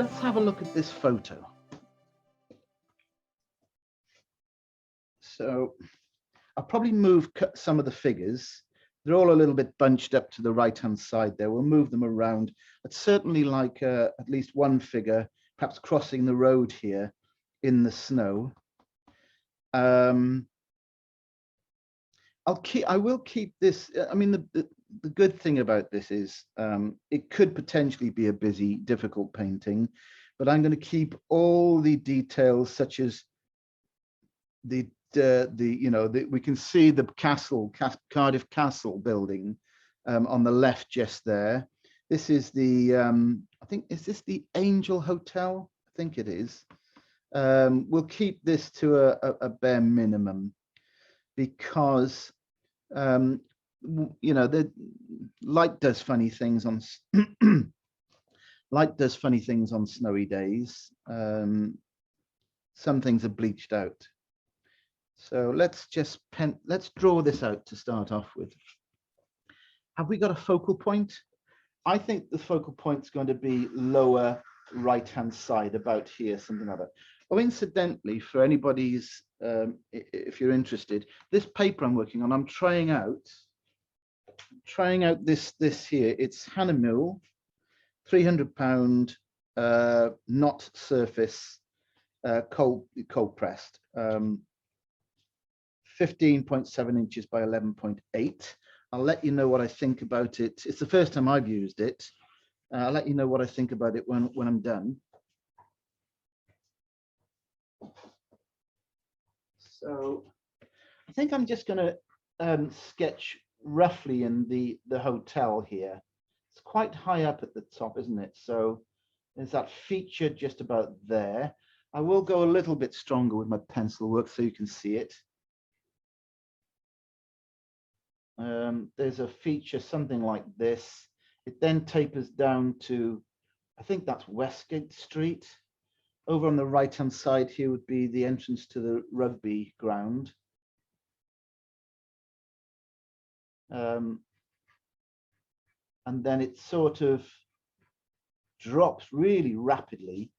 let's have a look at this photo. So I'll probably move some of the figures. They're all a little bit bunched up to the right-hand side there. We'll move them around. I'd certainly like at least one figure, perhaps crossing the road here in the snow. I will keep this. I mean, the good thing about this is it could potentially be a busy, difficult painting, but I'm going to keep all the details, such as we can see the castle, Cardiff Castle building on the left just there. This is the I think, is this the Angel Hotel? I think it is. We'll keep this to a bare minimum because the light does funny things on light does funny things on snowy days. Some things are bleached out. So let's draw this out to start off with. Have we got a focal point? I think the focal point is going to be lower right-hand side, about here, something like that. Oh, incidentally, for anybody's, if you're interested, this paper I'm working on, I'm trying out this here. It's Hahnemühle, £300 knot surface, cold pressed. 15.7 inches by 11.8. I'll let you know what I think about it. It's the first time I've used it. I'll let you know what I think about it when I'm done. So I think I'm just going to sketch roughly in the hotel here. It's quite high up at the top, isn't it? So there's that feature just about there. I will go a little bit stronger with my pencil work so you can see it. There's a feature something like this. It then tapers down to, I think that's Westgate Street. Over on the right-hand side here would be the entrance to the rugby ground. And then it sort of drops really rapidly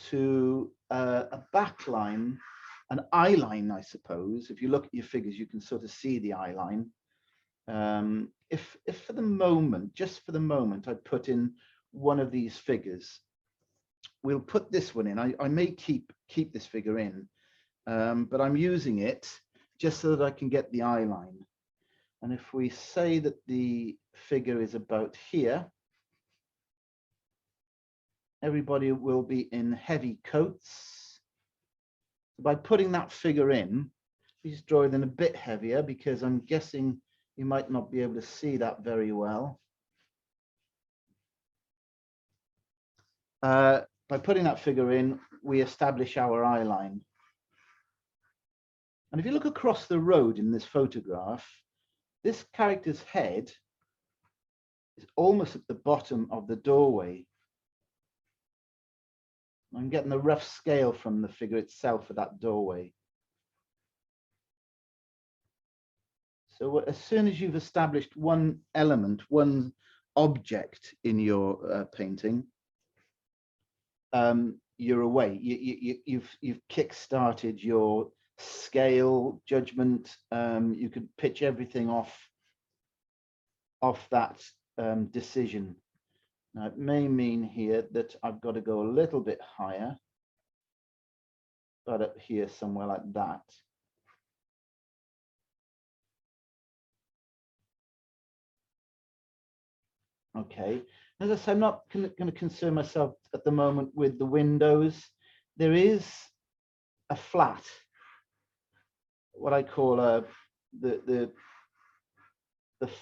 to a back line, an eye line, I suppose. If you look at your figures, you can sort of see the eye line. If for the moment, just for the moment, I put in one of these figures, we'll put this one in. I may keep this figure in, but I'm using it just so that I can get the eye line. And if we say that the figure is about here, everybody will be in heavy coats. By putting that figure in, please draw it in a bit heavier because I'm guessing you might not be able to see that very well. By putting that figure in, we establish our eye line. And if you look across the road in this photograph, this character's head is almost at the bottom of the doorway. I'm getting a rough scale from the figure itself for that doorway. So as soon as you've established one element, one object in your painting, you're away. You've kick-started your scale judgment. You could pitch everything off that decision. Now it may mean here that I've got to go a little bit higher, but up here somewhere like that. Okay, as I said, I'm not going to concern myself at the moment with the windows. There is a flat, what I call the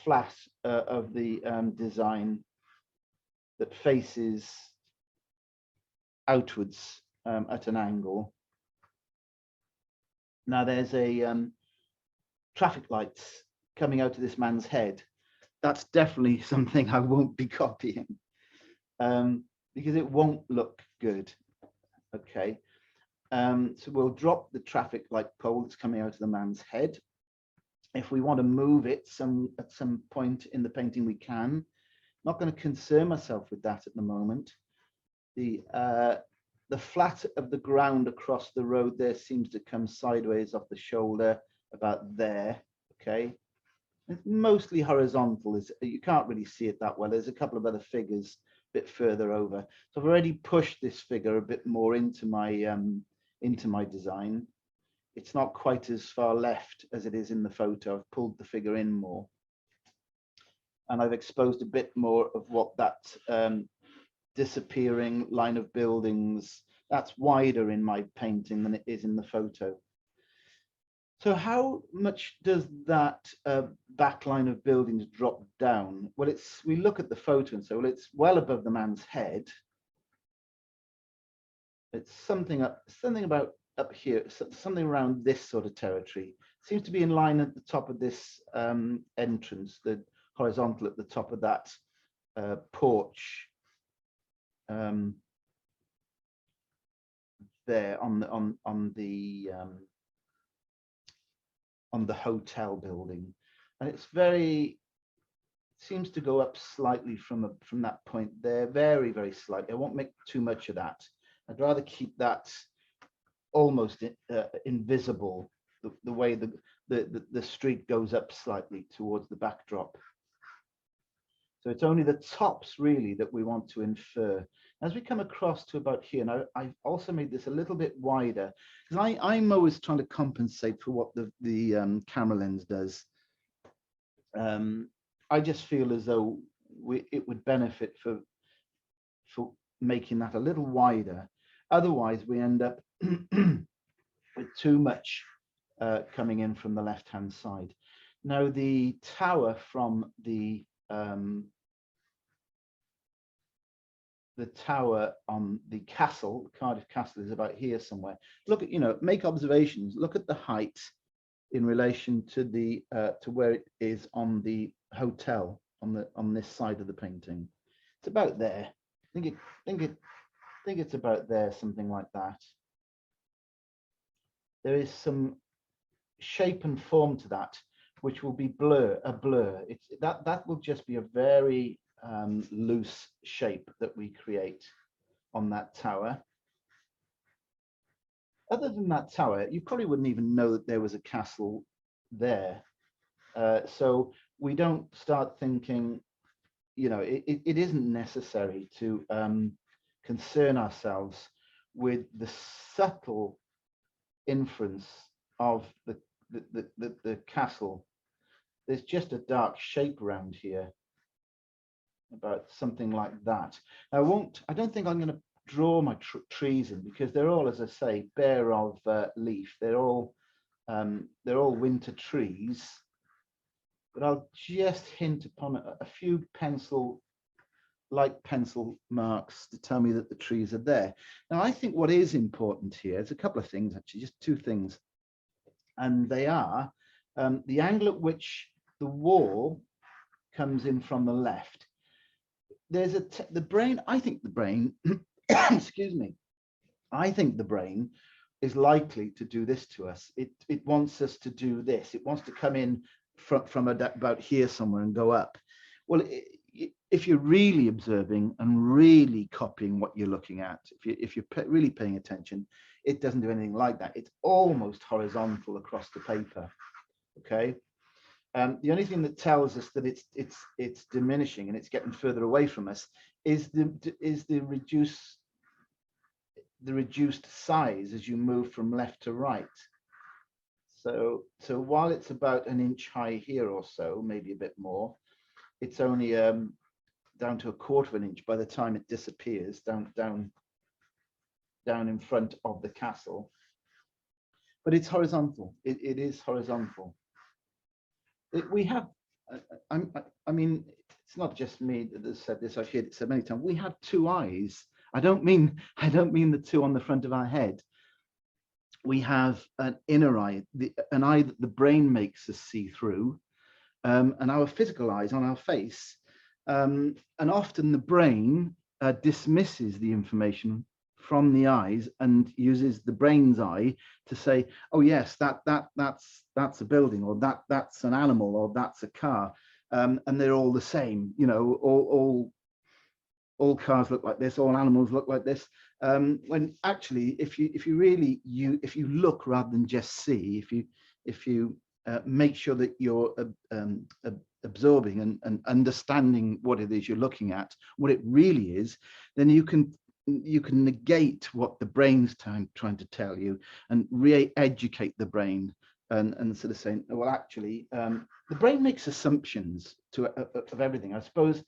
flat of the design that faces outwards at an angle. Now there's a traffic lights coming out of this man's head. That's definitely something I won't be copying because it won't look good. Okay, so we'll drop the traffic light pole that's coming out of the man's head. If we want to move it at some point in the painting, we can. Not going to concern myself with that at the moment. the flat of the ground across the road there seems to come sideways off the shoulder about there. Okay, it's mostly horizontal. You can't really see it that well. There's a couple of other figures a bit further over. So I've already pushed this figure a bit more into my design. It's not quite as far left as it is in the photo. I've pulled the figure in more, and I've exposed a bit more of what that disappearing line of buildings, that's wider in my painting than it is in the photo. So how much does that back line of buildings drop down? Well, we look at the photo and say, well, it's well above the man's head. It's something about up here, something around this sort of territory. Seems to be in line at the top of this entrance, the horizontal at the top of that porch. There on the hotel building, and it's seems to go up slightly from that point there, very, very slightly. I won't make too much of that. I'd rather keep that almost invisible, the way the street goes up slightly towards the backdrop. So it's only the tops really that we want to infer. As we come across to about here, now I've also made this a little bit wider because I'm always trying to compensate for what the camera lens does. I just feel as though it would benefit for making that a little wider. Otherwise, we end up with too much coming in from the left-hand side. Now, the tower from the tower on the castle, Cardiff Castle, is about here somewhere. Look at, make observations. Look at the height in relation to the to where it is on the hotel on this side of the painting. It's about there. I think it's about there, something like that. There is some shape and form to that, which will be a blur. That will just be a very loose shape that we create on that tower. Other than that tower, you probably wouldn't even know that there was a castle there. So we don't start thinking, it isn't necessary to concern ourselves with the subtle inference of the castle. There's just a dark shape around here, about something like that. I don't think I'm going to draw my trees in, because they're all, as I say, bare of leaf. They're all winter trees. But I'll just hint upon a few light pencil marks to tell me that the trees are there. Now, I think what is important here is a couple of things, actually, just two things. And they are the angle at which the wall comes in from the left. There's the brain, I think the brain, excuse me, I think the brain is likely to do this to us. It wants us to do this. It wants to come in from about here somewhere and go up. Well, if you're really observing and really copying what you're looking at, if you're really paying attention, it doesn't do anything like that. It's almost horizontal across the paper. Okay. The only thing that tells us that it's diminishing and it's getting further away from us is the reduced size as you move from left to right. So while it's about an inch high here or so, maybe a bit more, it's only down to 1/4 of an inch by the time it disappears down in front of the castle. But it's horizontal. It is horizontal. We have, I mean, it's not just me that has said this. I've heard it said many times. We have two eyes. I don't mean the two on the front of our head. We have an inner eye, an eye that the brain makes us see through, and our physical eyes on our face. And often the brain dismisses the information from the eyes and uses the brain's eye to say, oh yes, that's a building, or that's an animal, or that's a car, and they're all the same, all all cars look like this, all animals look like this. When actually, if you look rather than just see, if you make sure that you're absorbing and understanding what it is you're looking at, what it really is, then you can negate what the brain's trying to tell you and re-educate the brain and sort of saying, well, actually, the brain makes assumptions of everything. I suppose,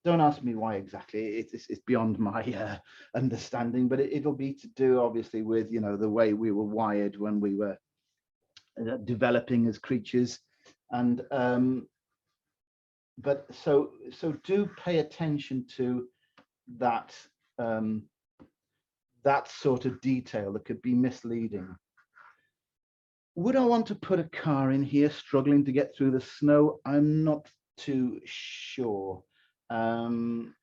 don't ask me why exactly, it's beyond my understanding, but it'll be to do obviously with, you know, the way we were wired when we were developing as creatures. And but so do pay attention to that that sort of detail that could be misleading. Would I want to put a car in here struggling to get through the snow? I'm not too sure. There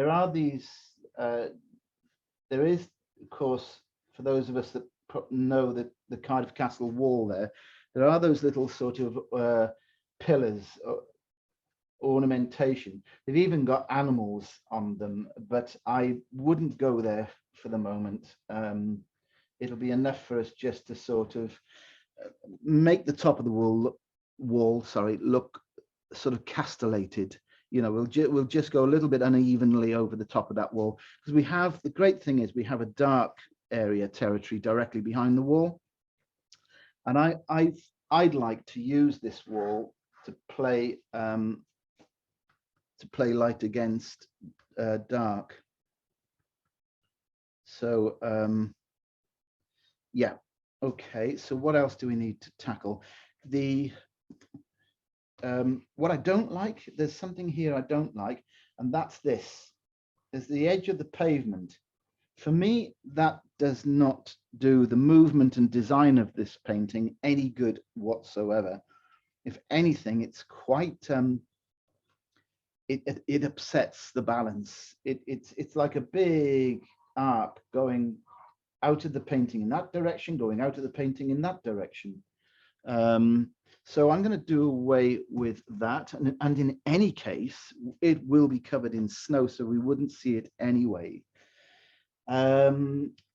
are these, there is, of course, for those of us that know that the Cardiff Castle wall there are those little sort of pillars, ornamentation. They've even got animals on them, but I wouldn't go there for the moment. It'll be enough for us just to sort of make the top of the wall look sort of castellated. You know, we'll just go a little bit unevenly over the top of that wall, because we have, the great thing is we have a dark area territory directly behind the wall, and I'd like to use this wall to play light against dark. So yeah, okay, so what else do we need to tackle? The what I don't like, there's something here I don't like, and that's this. There's the edge of the pavement. For me, that does not do the movement and design of this painting any good whatsoever. If anything, it's quite it upsets the balance. It's like a big arc going out of the painting in that direction, going out of the painting in that direction. So I'm going to do away with that. And in any case, it will be covered in snow, so we wouldn't see it anyway. But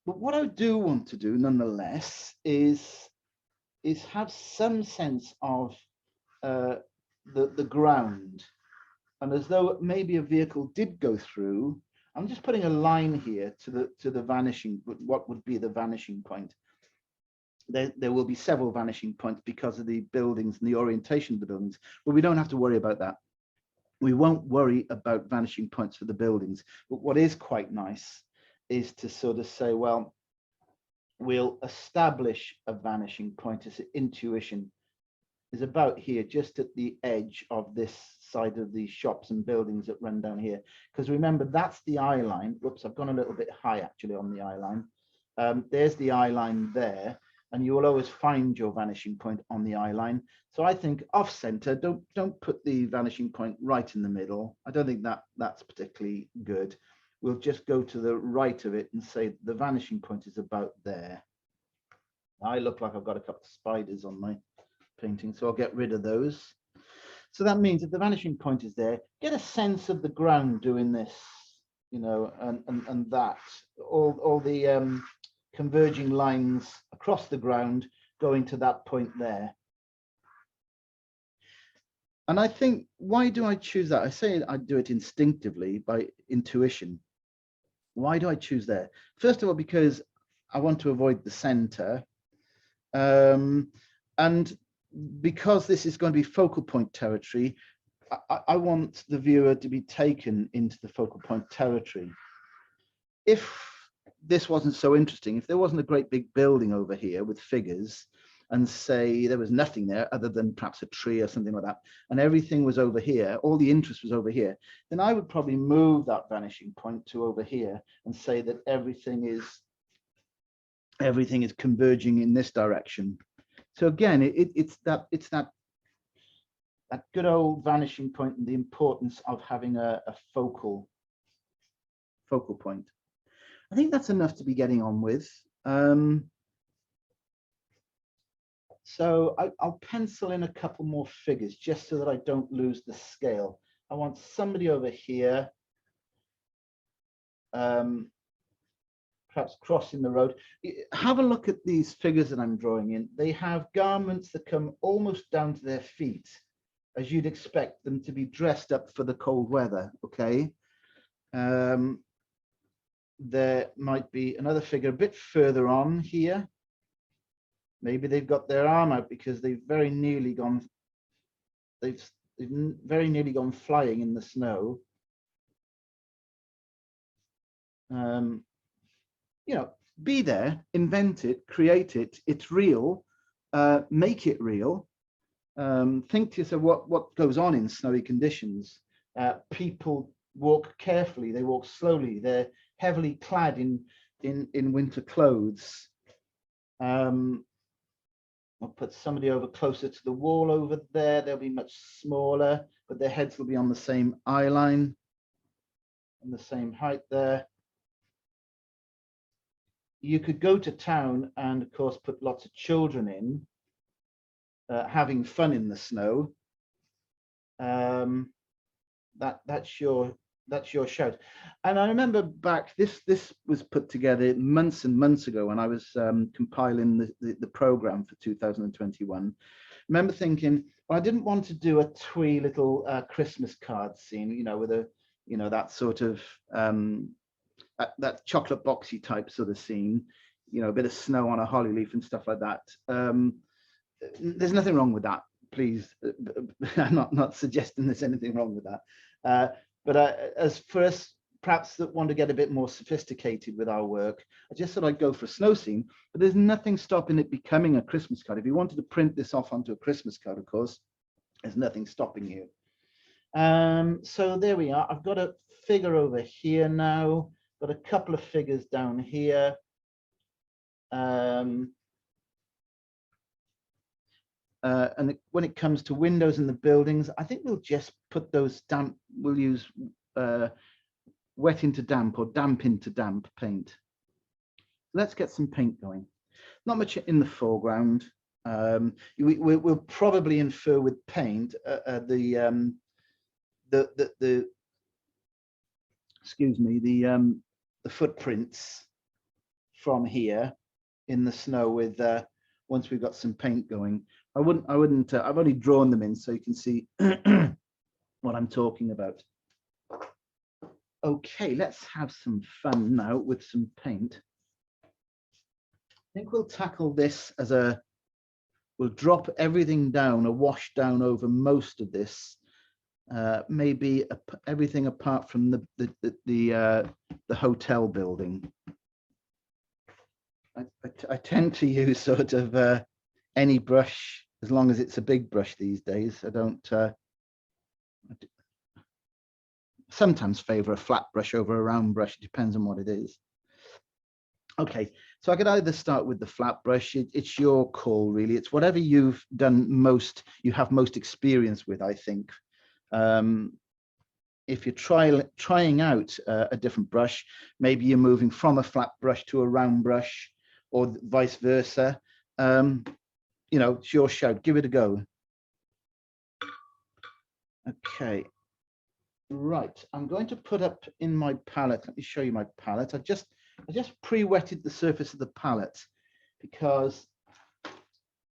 what I do want to do nonetheless is have some sense of the ground. And as though maybe a vehicle did go through, I'm just putting a line here to the vanishing, what would be the vanishing point. There will be several vanishing points because of the buildings and the orientation of the buildings, but we don't have to worry about that. We won't worry about vanishing points for the buildings. But what is quite nice is to sort of say, well, we'll establish a vanishing point as an intuition is about here, just at the edge of this side of the shops and buildings that run down here. Because remember, that's the eye line. Whoops, I've gone a little bit high actually on the eye line. There's the eye line there, and you will always find your vanishing point on the eye line. So I think off center, don't put the vanishing point right in the middle. I don't think that's particularly good. We'll just go to the right of it and say the vanishing point is about there. I look like I've got a couple of spiders on my painting, so I'll get rid of those. So that means if the vanishing point is there, get a sense of the ground doing this, you know, and that all the converging lines across the ground going to that point there. And I think, why do I choose that? I say I do it instinctively by intuition. Why do I choose there? First of all, because I want to avoid the center, and because this is going to be focal point territory, I want the viewer to be taken into the focal point territory. If this wasn't so interesting, if there wasn't a great big building over here with figures, and say there was nothing there other than perhaps a tree or something like that, and everything was over here, all the interest was over here, then I would probably move that vanishing point to over here and say that everything is converging in this direction. So again, it's that good old vanishing point and the importance of having a focal point. I think that's enough to be getting on with. So I'll pencil in a couple more figures just so that I don't lose the scale. I want somebody over here, perhaps crossing the road. Have a look at these figures that I'm drawing in. They have garments that come almost down to their feet, as you'd expect them to be dressed up for the cold weather, okay? There might be another figure a bit further on here. Maybe they've got their arm out because they've very nearly gone, they've very nearly gone flying in the snow. You know, be there, invent it, create it, it's real, make it real. Think to yourself what goes on in snowy conditions. People walk carefully, they walk slowly, they're heavily clad in winter clothes. I'll put somebody over closer to the wall over there. They'll be much smaller, but their heads will be on the same eye line and the same height there. You could go to town and of course put lots of children in, having fun in the snow. That's your shout. And I remember back, this was put together months and months ago when I was compiling the program for 2021. I remember thinking, well, I didn't want to do a twee little Christmas card scene, you know, with a, you know, that sort of that chocolate boxy type sort of scene, you know, a bit of snow on a holly leaf and stuff like that. There's nothing wrong with that, please. I'm not suggesting there's anything wrong with that. But as for us, perhaps that want to get a bit more sophisticated with our work, I just thought I'd go for a snow scene, but there's nothing stopping it becoming a Christmas card. If you wanted to print this off onto a Christmas card, of course, there's nothing stopping you. So there we are. I've got a figure over here now, got a couple of figures down here. And when it comes to windows in the buildings, I think we'll just put those damp, we'll use wet into damp or damp into damp paint. Let's get some paint going. Not much in the foreground. We'll probably infer with paint excuse me, the footprints from here in the snow with once we've got some paint going. I wouldn't I've only drawn them in so you can see what I'm talking about. Okay, let's have some fun now with some paint. I think we'll tackle this as we'll drop everything down, a wash down over most of this. Maybe everything apart from the hotel building. I tend to use sort of any brush as long as it's a big brush these days. I don't sometimes favor a flat brush over a round brush. It depends on what it is. Okay, so I could either start with the flat brush. It's your call, really. It's whatever you've done most, you have most experience with, I think. If you're trying out a different brush, maybe you're moving from a flat brush to a round brush or vice versa. You know, it's your shout, give it a go. Okay, right, I'm going to put up in my palette, let me show you my palette. I just pre-wetted the surface of the palette because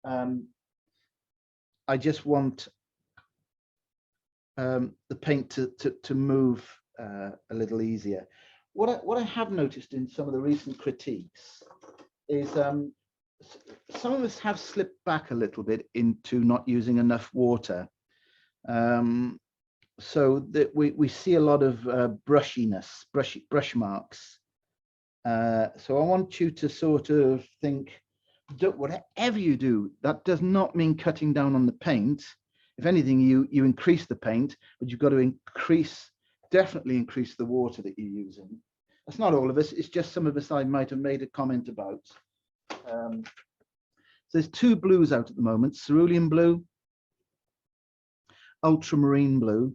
I just want the paint to move a little easier. What I have noticed in some of the recent critiques is some of us have slipped back a little bit into not using enough water, so that we see a lot of brushiness, brush marks. So I want you to sort of think, whatever you do, that does not mean cutting down on the paint. If anything, you increase the paint, but you've got to definitely increase the water that you're using. That's not all of us, it's just some of us I might have made a comment about. So there's two blues out at the moment, cerulean blue, ultramarine blue.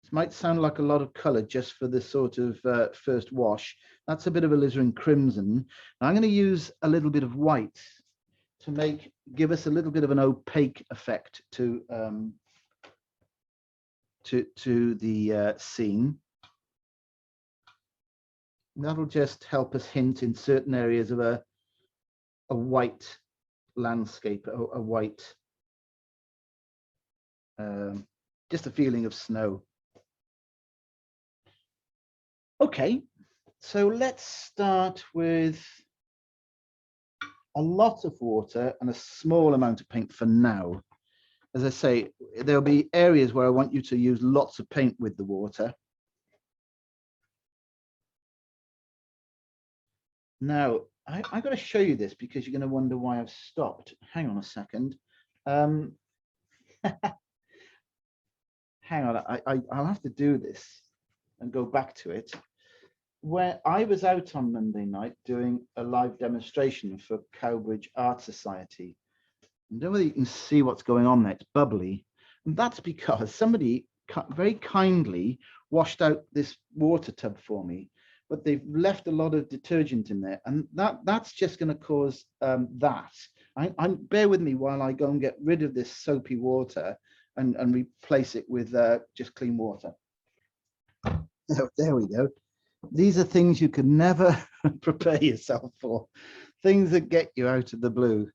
This might sound like a lot of color just for this sort of first wash. That's a bit of alizarin crimson. Now I'm going to use a little bit of white to give us a little bit of an opaque effect to to the scene. That'll just help us hint in certain areas of a white landscape, a white, just a feeling of snow. Okay, so let's start with a lot of water and a small amount of paint for now. As I say, there'll be areas where I want you to use lots of paint with the water. Now, I've got to show you this because you're going to wonder why I've stopped. Hang on a second. Hang on, I'll have to do this and go back to it. Where I was out on Monday night doing a live demonstration for Cowbridge Art Society. I don't know whether you can see what's going on there. It's bubbly. And that's because somebody very kindly washed out this water tub for me, but they've left a lot of detergent in there. And that's just going to cause that. Bear with me while I go and get rid of this soapy water and replace it with just clean water. There we go. These are things you could never prepare yourself for. Things that get you out of the blue.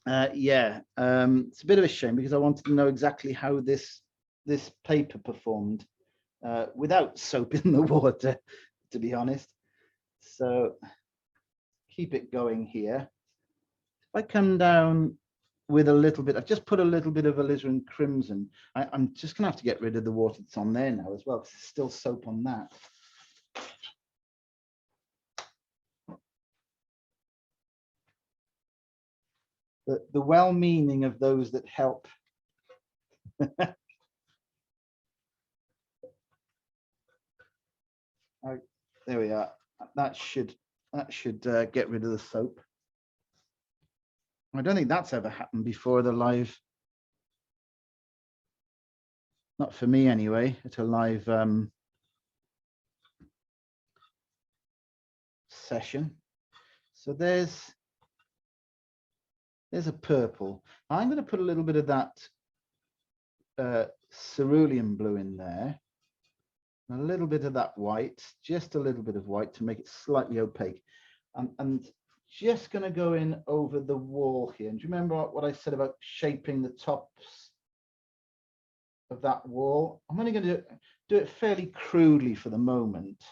Yeah, it's a bit of a shame because I wanted to know exactly how this paper performed without soap in the water, to be honest. So keep it going here. If I come down with a little bit, I've just put a little bit of alizarin crimson. I'm just gonna have to get rid of the water that's on there now as well, because there's still soap on that. The well-meaning of those that help. Right, there we are. That should get rid of the soap. I don't think that's ever happened before the live. Not for me anyway. At a live session. So there's a purple. I'm going to put a little bit of that cerulean blue in there. A little bit of that white, just a little bit of white to make it slightly opaque. And just going to go in over the wall here. And do you remember what I said about shaping the tops of that wall? I'm only going to do it fairly crudely for the moment.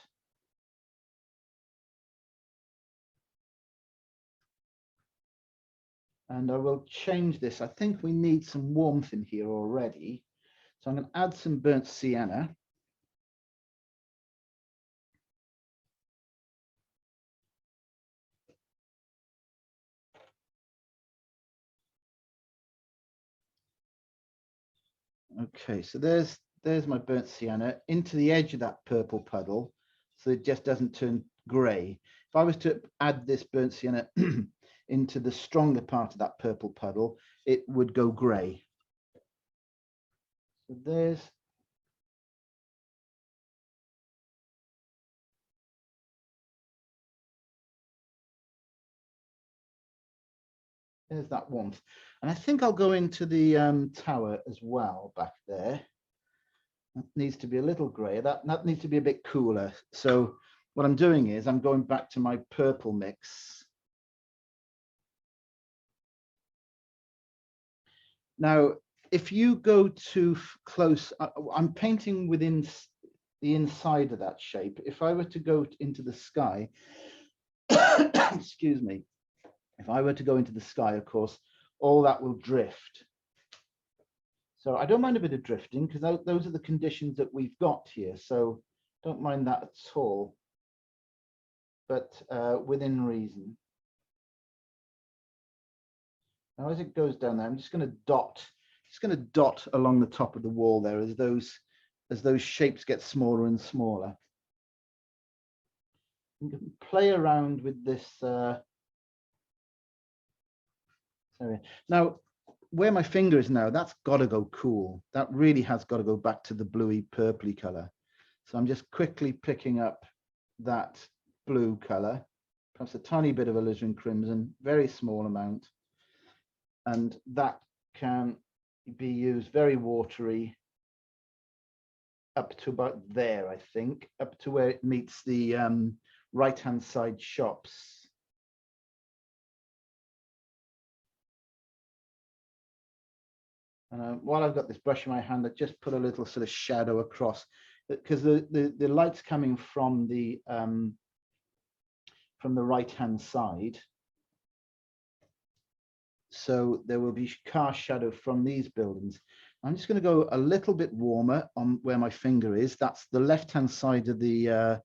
And I will change this. I think we need some warmth in here already. So I'm going to add some burnt sienna. Okay, so there's my burnt sienna into the edge of that purple puddle, so it just doesn't turn grey. If I was to add this burnt sienna into the stronger part of that purple puddle, it would go grey. So there's that warmth. And I think I'll go into the tower as well back there. That needs to be a little grey. That needs to be a bit cooler. So what I'm doing is I'm going back to my purple mix. Now, if you go too close, I'm painting within the inside of that shape. If I were to go into the sky, excuse me, if I were to go into the sky, of course, all that will drift. So I don't mind a bit of drifting because those are the conditions that we've got here. So don't mind that at all, but within reason. Now, as it goes down there, I'm just going to dot along the top of the wall there as those shapes get smaller and smaller. You can play around with this. Now, where my finger is now, that's got to go cool. That really has got to go back to the bluey purpley color. So I'm just quickly picking up that blue color, perhaps a tiny bit of alizarin crimson, very small amount. And that can be used very watery up to about there, I think, up to where it meets the right-hand side shops. And while I've got this brush in my hand, I just put a little sort of shadow across, because the light's coming from the right-hand side. So there will be car shadow from these buildings. I'm just going to go a little bit warmer on where my finger is. That's the left-hand side of the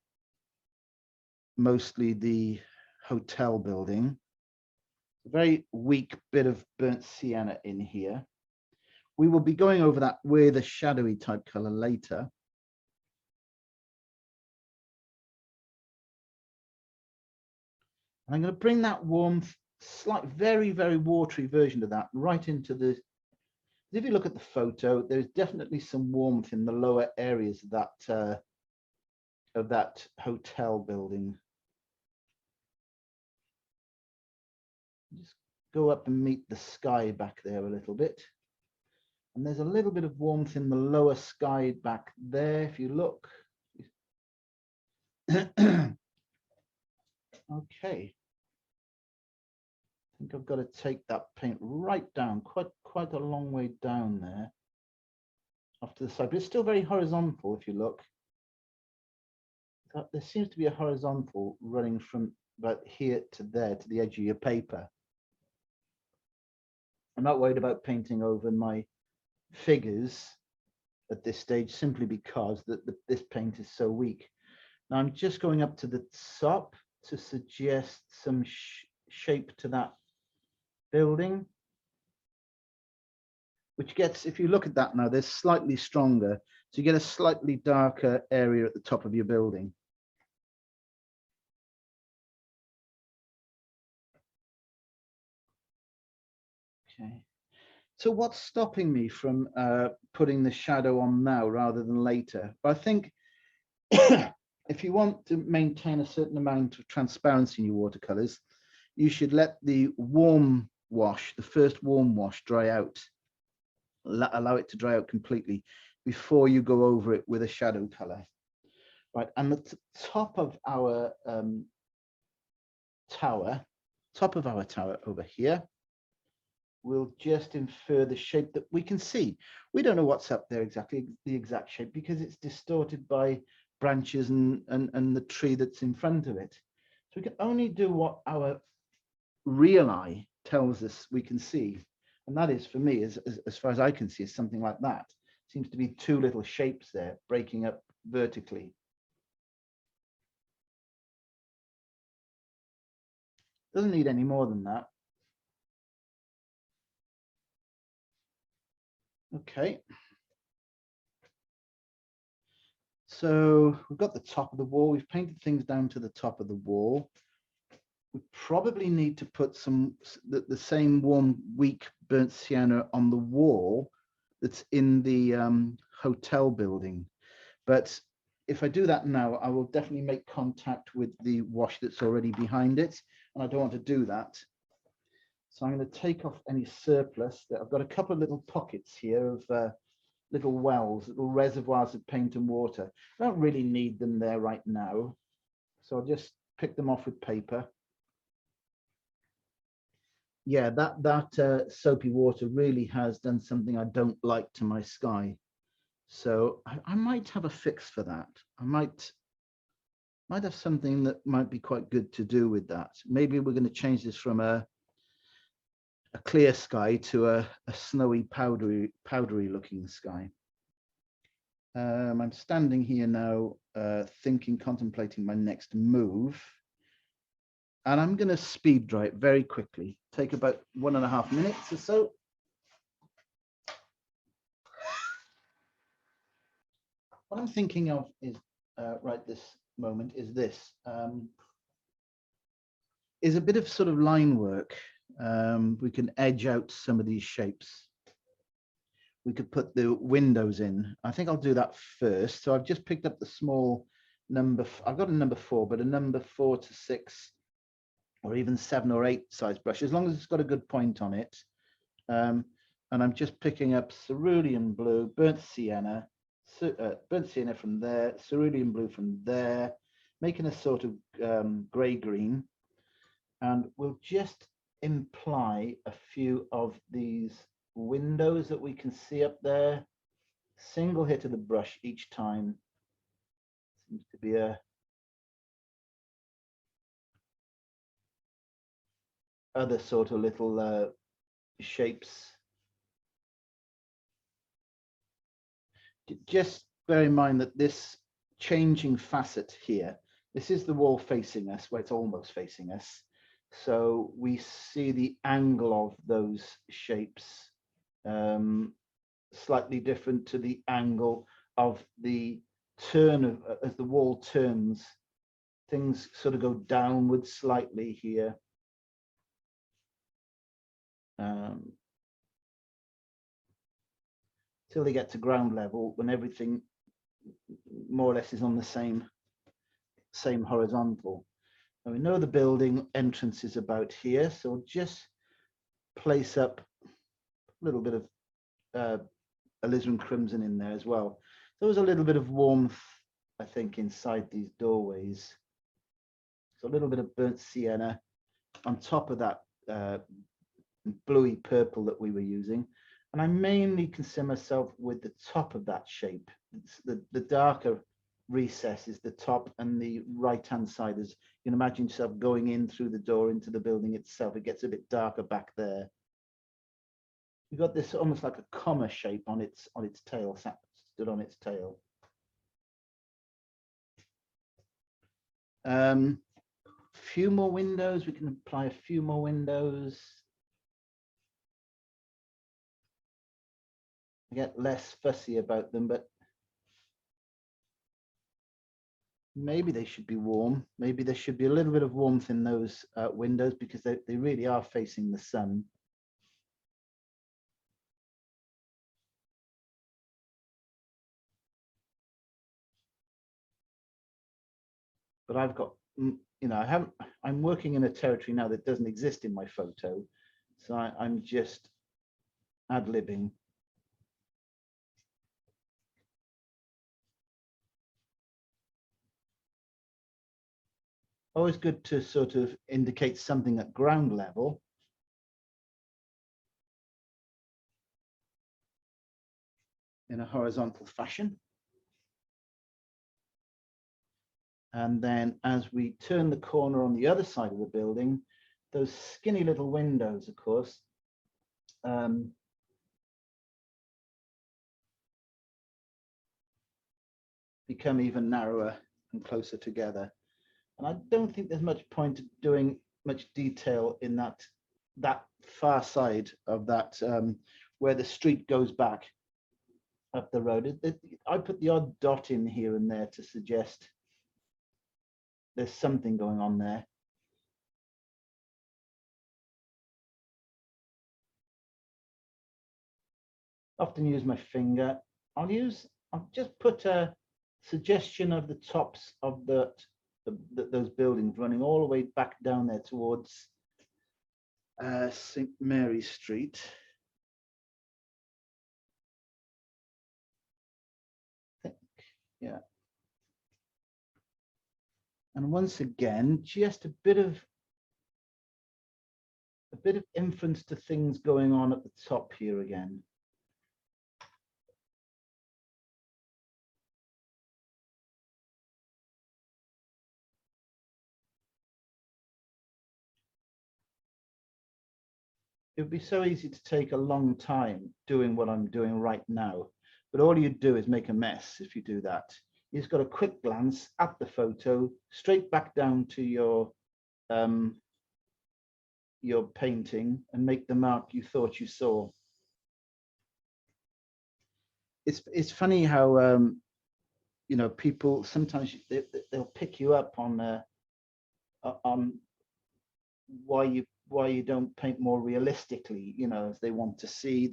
mostly the hotel building. A very weak bit of burnt sienna in here. We will be going over that with a shadowy type color later. And I'm going to bring that warmth, slight, very, very watery version of that right into the, if you look at the photo, there's definitely some warmth in the lower areas of that hotel building. Just go up and meet the sky back there a little bit. And there's a little bit of warmth in the lower sky back there, if you look. Okay. I think I've got to take that paint right down, quite a long way down there. Off to the side, but it's still very horizontal if you look. There seems to be a horizontal running from about here to there, to the edge of your paper. I'm not worried about painting over my figures at this stage, simply because this paint is so weak. Now I'm just going up to the top to suggest some shape to that building, which gets, if you look at that now, they're slightly stronger, so you get a slightly darker area at the top of your building. Okay. So what's stopping me from putting the shadow on now rather than later? But I think if you want to maintain a certain amount of transparency in your watercolors, you should let the warm wash, the first warm wash, dry out. Allow it to dry out completely before you go over it with a shadow color. Right, and the top of our tower over here, we'll just infer the shape that we can see. We don't know what's up there exactly, the exact shape, because it's distorted by branches and the tree that's in front of it. So we can only do what our real eye tells us we can see. And that is, for me, as far as I can see, is something like that. Seems to be two little shapes there breaking up vertically. Doesn't need any more than that. Okay. So we've got the top of the wall. We've painted things down to the top of the wall. We probably need to put the same warm, weak burnt sienna on the wall that's in the hotel building. But if I do that now, I will definitely make contact with the wash that's already behind it, and I don't want to do that. So I'm going to take off any surplus. I've got a couple of little pockets here of little wells, little reservoirs of paint and water. I don't really need them there right now, so I'll just pick them off with paper. Yeah, that soapy water really has done something I don't like to my sky. So I might have a fix for that. I might have something that might be quite good to do with that. Maybe we're going to change this from a clear sky to a snowy, powdery looking sky. I'm standing here now, contemplating my next move. And I'm going to speed dry it very quickly, take about 1.5 minutes or so. What I'm thinking of is, right this moment, is this. Is a bit of sort of line work. We can edge out some of these shapes. We could put the windows in. I think I'll do that first. So I've just picked up the small number. I've got a number 4, but a number 4 to 6, or even 7 or 8 size brush, as long as it's got a good point on it. And I'm just picking up cerulean blue, burnt sienna, burnt sienna from there, cerulean blue from there, making a sort of grey-green. And we'll just imply a few of these windows that we can see up there. Single hit of the brush each time. Seems to be a other sort of little shapes. Just bear in mind that this changing facet here, this is the wall facing us, where it's almost facing us. So we see the angle of those shapes slightly different to the angle of the turn of, as the wall turns. Things sort of go downwards slightly here. Till they get to ground level, when everything more or less is on the same horizontal. And we know the building entrance is about here, so we'll just place up a little bit of alizarin crimson in there as well. There was a little bit of warmth, I think, inside these doorways. So a little bit of burnt sienna on top of that bluey purple that we were using. And I mainly concern myself with the top of that shape. It's the darker recess is the top, and the right-hand side is, you can imagine yourself going in through the door into the building itself. It gets a bit darker back there. You've got this almost like a comma shape on its tail, stood on its tail. Few more windows. We can apply a few more windows. I get less fussy about them, but maybe they should be warm. Maybe there should be a little bit of warmth in those windows, because they really are facing the sun. But I've got, you know, I'm working in a territory now that doesn't exist in my photo. So I'm just ad-libbing. Always good to sort of indicate something at ground level. In a horizontal fashion. And then as we turn the corner on the other side of the building, those skinny little windows, of course, become even narrower and closer together. And I don't think there's much point doing much detail in that far side of that, where the street goes back up the road. I put the odd dot in here and there to suggest there's something going on there. Often use my finger. I'll just put a suggestion of the tops of those buildings running all the way back down there towards St. Mary Street. Yeah. And once again, just a bit of inference to things going on at the top here again. It would be so easy to take a long time doing what I'm doing right now, but all you do is make a mess if you do that. You just got a quick glance at the photo, straight back down to your painting, and make the mark you thought you saw. It's funny how you know, people sometimes they'll pick you up on why you don't paint more realistically, you know, as they want to see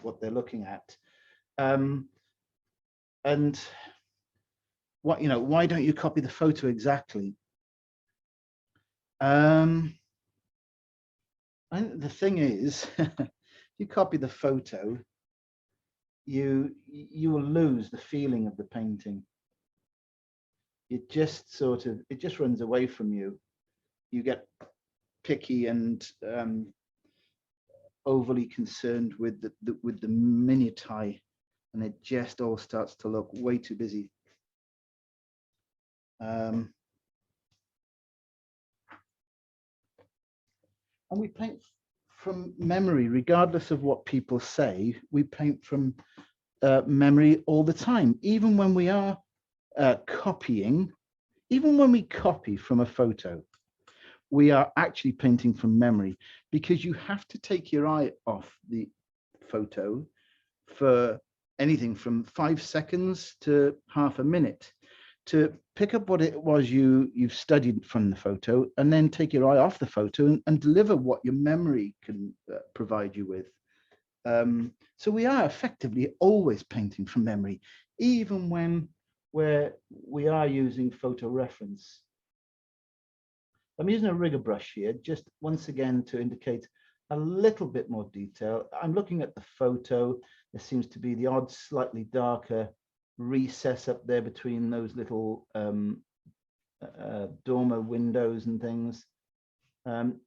what they're looking at, and what, you know, why don't you copy the photo exactly? And the thing is, if you copy the photo, you will lose the feeling of the painting. It just sort of, it just runs away from you. You get picky and overly concerned with the minutiae, and it just all starts to look way too busy. And we paint from memory, regardless of what people say. We paint from memory all the time, even when we are copying, even when we copy from a photo, we are actually painting from memory, because you have to take your eye off the photo for anything from 5 seconds to half a minute to pick up what it was you've studied from the photo, and then take your eye off the photo and deliver what your memory can provide you with. So we are effectively always painting from memory, even when we are using photo reference. I'm using a rigger brush here, just once again to indicate a little bit more detail. I'm looking at the photo. There seems to be the odd slightly darker recess up there between those little dormer windows and things. And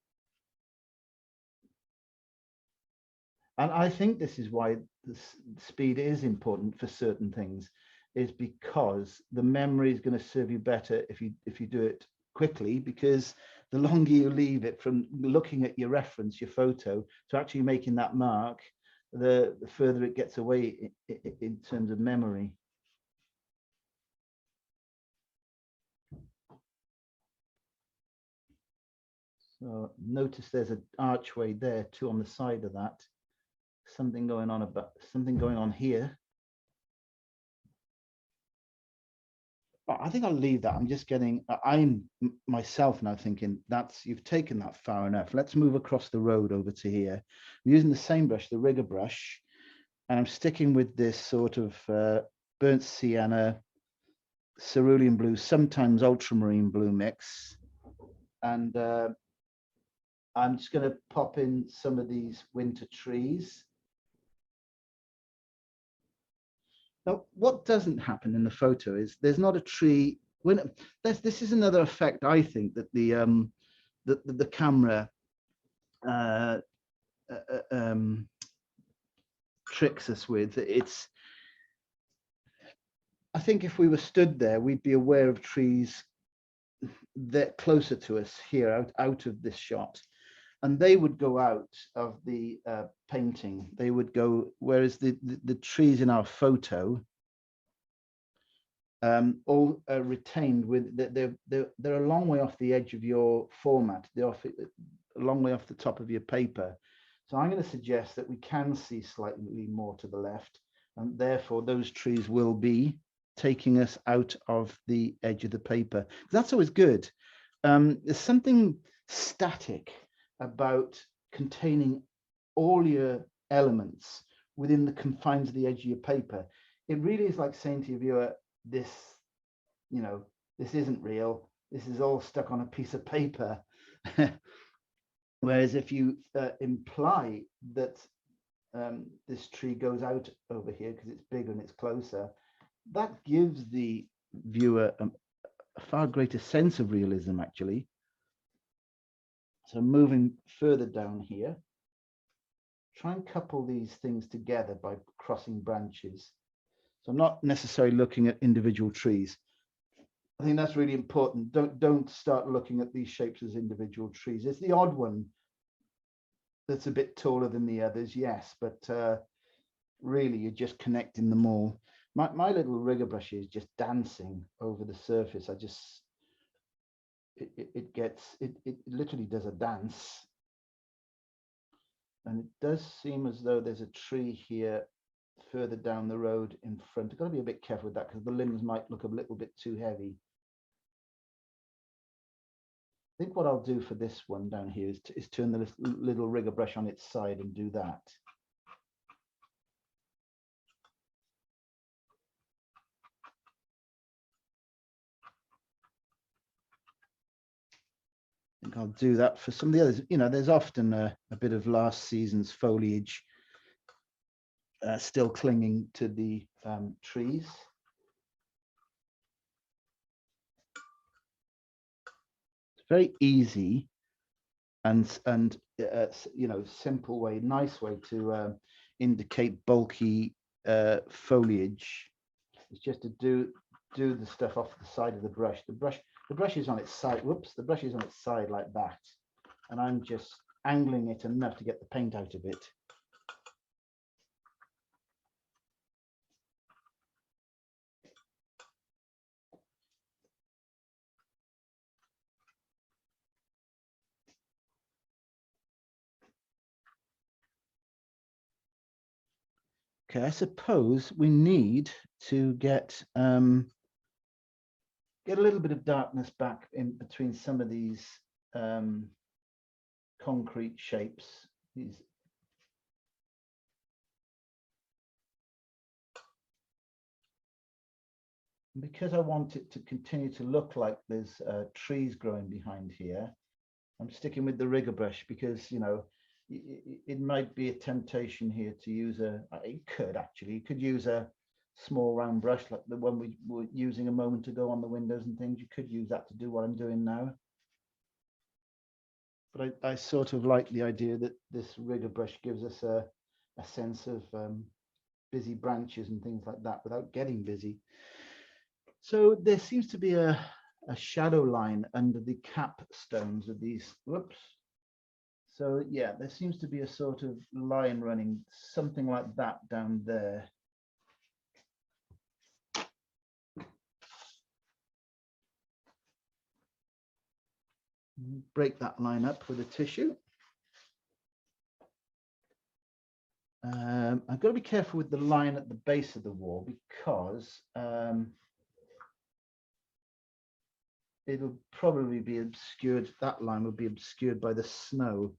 I think this is why the speed is important for certain things, is because the memory is going to serve you better if you do it quickly, because the longer you leave it from looking at your reference, your photo, to actually making that mark, the further it gets away in terms of memory. So notice there's an archway there too on the side of that. Something going on here. I think I'll leave that. I'm myself now thinking you've taken that far enough. Let's move across the road over to here. I'm using the same brush, the rigger brush, and I'm sticking with this sort of burnt sienna, cerulean blue, sometimes ultramarine blue mix. And I'm just going to pop in some of these winter trees. Now, what doesn't happen in the photo is there's not a tree. This is another effect, I think, that the camera tricks us with. I think if we were stood there, we'd be aware of trees that closer to us here, out of this shot, and they would go out of the painting. They would go, whereas the trees in our photo all retained with, they're a long way off the edge of your format. They're a long way off the top of your paper. So I'm going to suggest that we can see slightly more to the left, and therefore those trees will be taking us out of the edge of the paper. That's always good. There's something static about containing all your elements within the confines of the edge of your paper. It really is like saying to your viewer, this isn't real. This is all stuck on a piece of paper. Whereas if you imply that this tree goes out over here because it's bigger and it's closer, that gives the viewer a far greater sense of realism, actually. So moving further down here, try and couple these things together by crossing branches. So I'm not necessarily looking at individual trees. I think that's really important. Don't start looking at these shapes as individual trees. It's the odd one that's a bit taller than the others, yes, but really you're just connecting them all. My little rigger brush is just dancing over the surface. It literally does a dance. And it does seem as though there's a tree here further down the road in front. I've got to be a bit careful with that because the limbs might look a little bit too heavy. I think what I'll do for this one down here is turn the little rigger brush on its side and do that. I think I'll do that for some of the others. There's often a bit of last season's foliage still clinging to the trees. It's very easy and you know, simple way, nice way to indicate bulky foliage. It's just to do the stuff off the side of the brush. The brush is on its side. Whoops, the brush is on its side like that, and I'm just angling it enough to get the paint out of it. Okay, I suppose we need to get a little bit of darkness back in between some of these concrete shapes. These because I want it to continue to look like there's trees growing behind here, I'm sticking with the rigger brush because, you know, it might be a temptation here to use you could use a small round brush like the one we were using a moment ago on the windows and things. You could use that to do what I'm doing now. But I sort of like the idea that this rigger brush gives us a sense of busy branches and things like that without getting busy. So there seems to be a shadow line under the capstones of these. Whoops. So yeah, there seems to be a sort of line running, something like that down there. Break that line up with a tissue. I've got to be careful with the line at the base of the wall because it'll probably be obscured. That line will be obscured by the snow.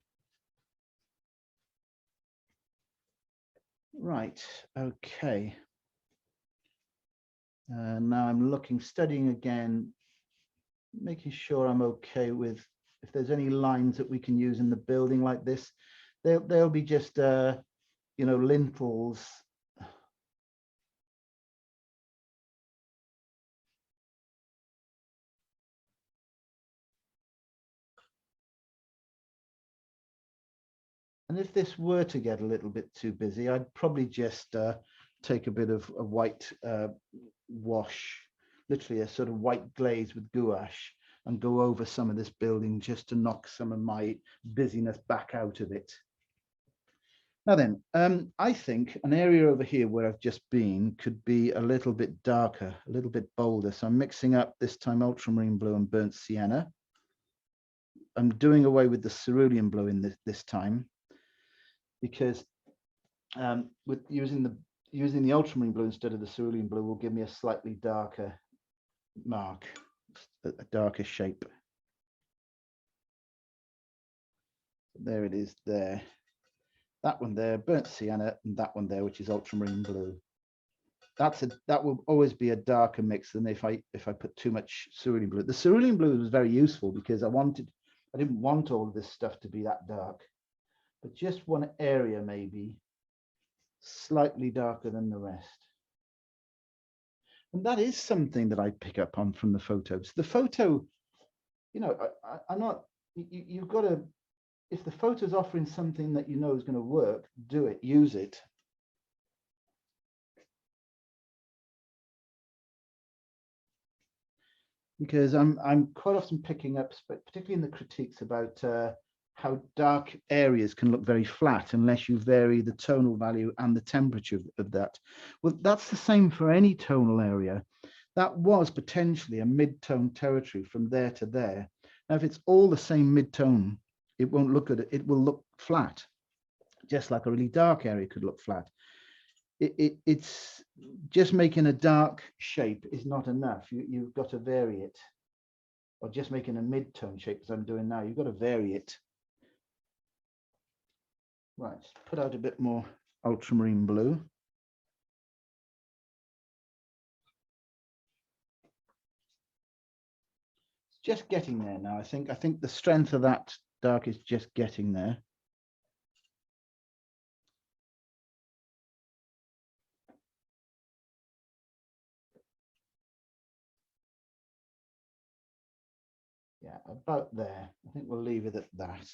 Right, okay. Now I'm studying again, making sure I'm okay with if there's any lines that we can use in the building like this. They'll be just you know, lintels. And if this were to get a little bit too busy, I'd probably just take a bit of a white wash, literally a sort of white glaze with gouache, and go over some of this building just to knock some of my busyness back out of it. Now then, I think an area over here where I've just been could be a little bit darker, a little bit bolder. So I'm mixing up this time ultramarine blue and burnt sienna. I'm doing away with the cerulean blue in this time because with using the ultramarine blue instead of the cerulean blue will give me a slightly darker mark, a darker shape. There it is there. That one there, burnt sienna, and that one there, which is ultramarine blue. That will always be a darker mix than if I put too much cerulean blue. The cerulean blue was very useful because I didn't want all of this stuff to be that dark, but just one area maybe slightly darker than the rest. And that is something that I pick up on from the photos. The photo, you know, I'm not, you've got to, if the photo's offering something that you know is going to work, do it, use it. Because I'm quite often picking up, particularly in the critiques, about how dark areas can look very flat unless you vary the tonal value and the temperature of that. Well, that's the same for any tonal area. That was potentially a mid-tone territory from there to there. Now, if it's all the same mid-tone, it won't look good. It will look flat, just like a really dark area could look flat. It's just making a dark shape is not enough. You've got to vary it, or just making a mid-tone shape as I'm doing now. You've got to vary it. Right, put out a bit more ultramarine blue. It's just getting there now. I think the strength of that dark is just getting there. Yeah, about there. I think we'll leave it at that.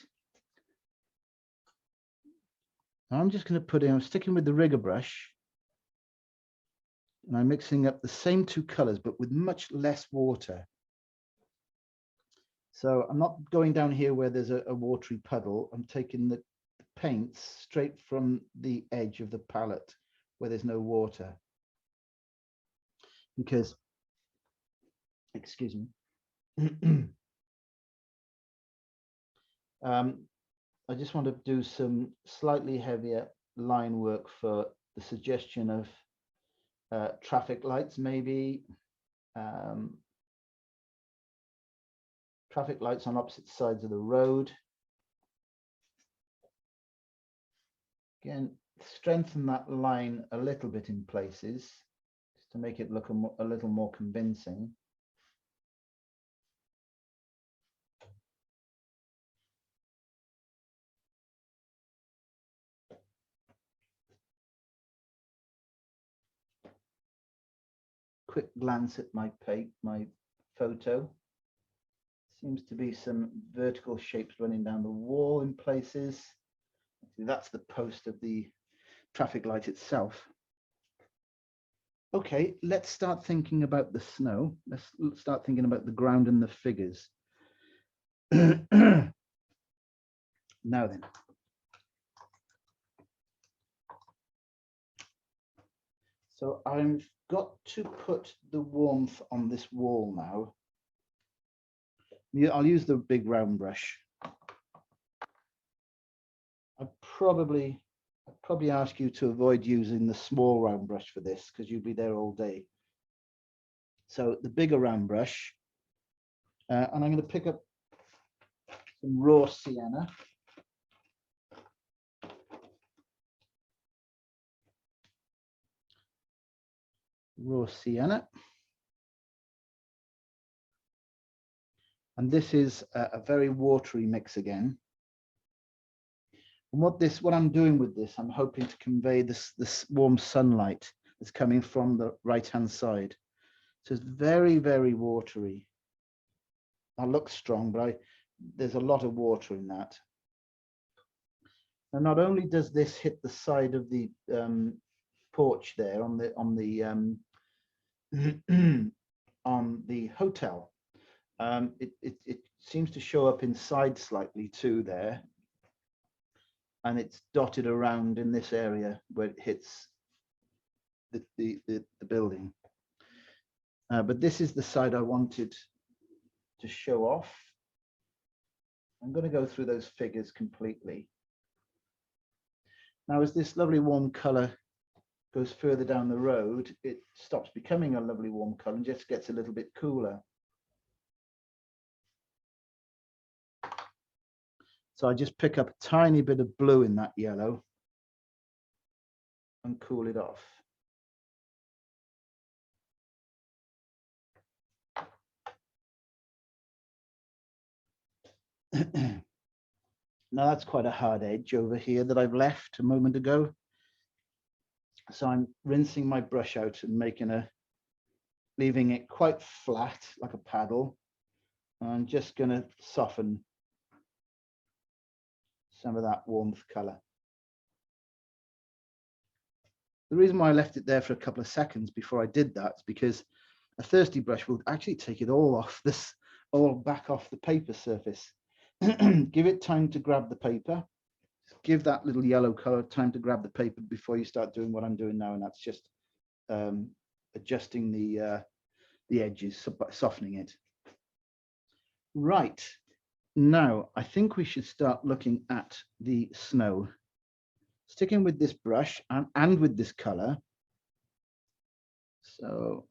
I'm just going to put in, I'm sticking with the rigger brush, and I'm mixing up the same two colors, but with much less water. So I'm not going down here where there's a watery puddle. I'm taking the paints straight from the edge of the palette where there's no water. Because, excuse me, I just want to do some slightly heavier line work for the suggestion of traffic lights, maybe. Traffic lights on opposite sides of the road. Again, strengthen that line a little bit in places just to make it look a little more convincing. Quick glance at my photo. Seems to be some vertical shapes running down the wall in places. That's the post of the traffic light itself. Okay, let's start thinking about the snow. Let's start thinking about the ground and the figures. Now then. So I've got to put the warmth on this wall now. I'll use the big round brush. I'd probably ask you to avoid using the small round brush for this because you'll be there all day. So the bigger round brush, and I'm going to pick up some raw sienna. Raw sienna. And this is a very watery mix again. And what I'm doing with this, I'm hoping to convey this warm sunlight that's coming from the right-hand side. So it's very, very watery. That looks strong, but there's a lot of water in that. And not only does this hit the side of the porch there on the on the hotel, it seems to show up inside slightly too there, and it's dotted around in this area where it hits the building. But this is the side I wanted to show off. I'm going to go through those figures completely. Now, as this lovely warm color goes further down the road, it stops becoming a lovely warm color and just gets a little bit cooler. So I just pick up a tiny bit of blue in that yellow and cool it off. Now that's quite a hard edge over here that I've left a moment ago. So I'm rinsing my brush out and leaving it quite flat like a paddle. I'm just going to soften some of that warmth color. The reason why I left it there for a couple of seconds before I did that is because a thirsty brush will actually take it all back off the paper surface. Give it time to grab the paper. Give that little yellow color time to grab the paper before you start doing what I'm doing now, and that's just adjusting the edges, softening it. Right, now I think we should start looking at the snow. Sticking with this brush and with this color. So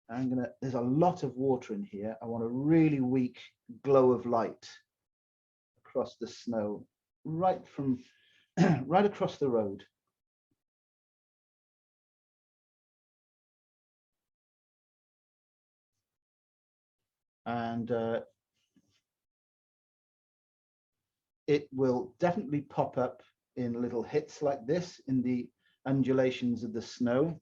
there's a lot of water in here. I want a really weak glow of light across the snow, right across the road. And it will definitely pop up in little hits like this in the undulations of the snow.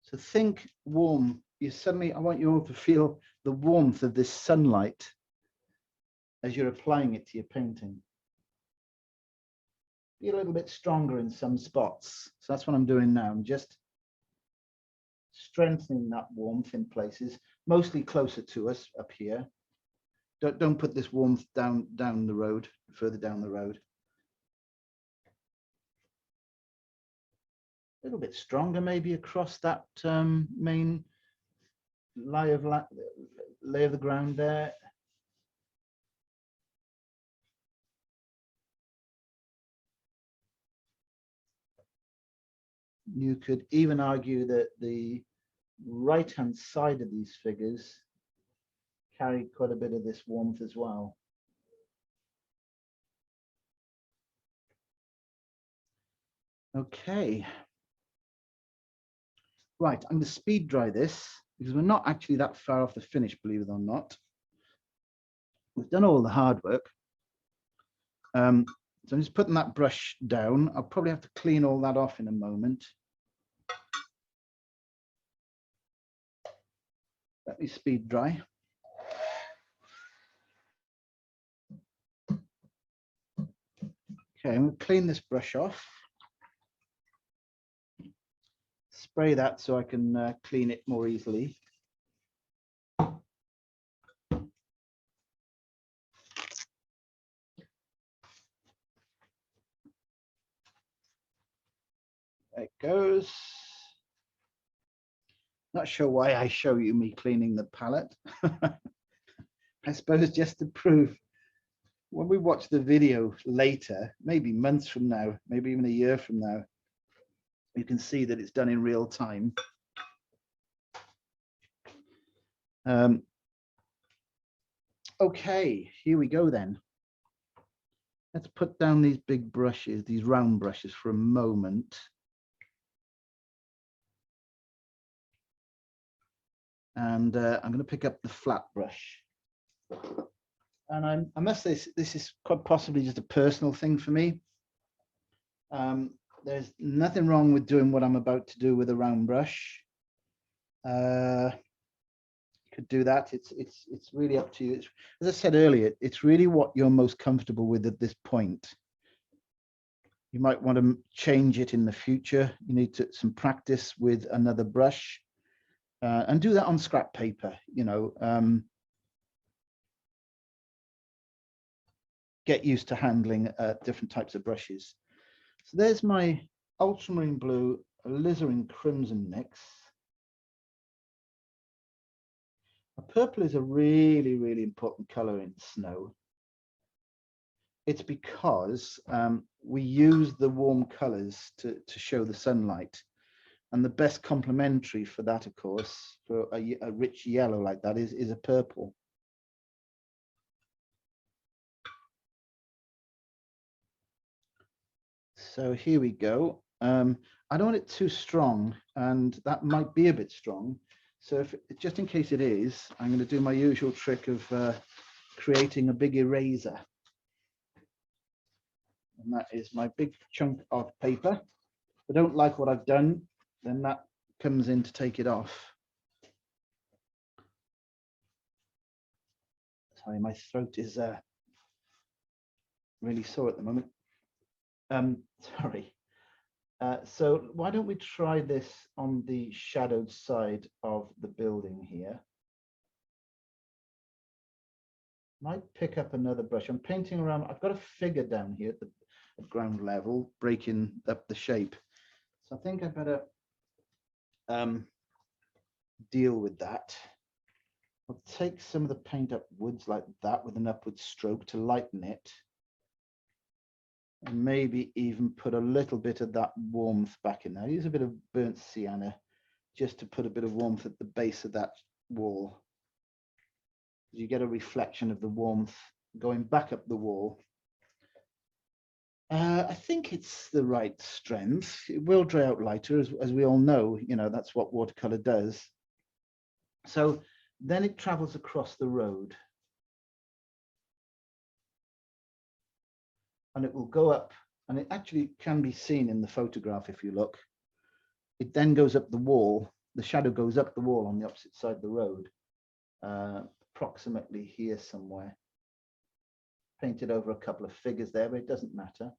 So think warm. You suddenly, I want you all to feel the warmth of this sunlight as you're applying it to your painting. Be a little bit stronger in some spots. So that's what I'm doing now. I'm just strengthening that warmth in places, mostly closer to us up here. Don't put this warmth down the road, further down the road. A little bit stronger maybe across that main lay of the ground there. You could even argue that the right-hand side of these figures carry quite a bit of this warmth as well. Okay. Right, I'm going to speed dry this because we're not actually that far off the finish, believe it or not. We've done all the hard work. So I'm just putting that brush down. I'll probably have to clean all that off in a moment. Let me speed dry. Okay, I'm going to clean this brush off. Spray that so I can clean it more easily. There it goes. Not sure why I show you me cleaning the palette. I suppose just to prove when we watch the video later, maybe months from now, maybe even a year from now, you can see that it's done in real time. Okay, here we go then. Let's put down these big brushes, these round brushes for a moment. And I'm going to pick up the flat brush. And I must say, this is quite possibly just a personal thing for me. There's nothing wrong with doing what I'm about to do with a round brush. You could do that. It's really up to you. As I said earlier, it's really what you're most comfortable with at this point. You might want to change it in the future. You need some practice with another brush, and do that on scrap paper. You know, get used to handling different types of brushes. So there's my ultramarine blue, alizarin crimson mix. Purple is a really, really important color in snow. It's because we use the warm colors to show the sunlight. And the best complementary for that, of course, for a rich yellow like that is a purple. So here we go. I don't want it too strong, and that might be a bit strong. So if, just in case it is, I'm going to do my usual trick of creating a big eraser. And that is my big chunk of paper. If I don't like what I've done, then that comes in to take it off. Sorry, my throat is really sore at the moment. Sorry. So why don't we try this on the shadowed side of the building here? Might pick up another brush. I'm painting around. I've got a figure down here at the ground level, breaking up the shape. So I think I better deal with that. I'll take some of the paint upwards like that with an upward stroke to lighten it. And maybe even put a little bit of that warmth back in there. Use a bit of burnt sienna just to put a bit of warmth at the base of that wall. You get a reflection of the warmth going back up the wall. I think it's the right strength. It will dry out lighter, as we all know, you know, that's what watercolor does. So then it travels across the road. And it will go up, and it actually can be seen in the photograph if you look. It then goes up the wall. the shadow goes up the wall on the opposite side of the road, approximately here somewhere. Painted over a couple of figures there, but it doesn't matter.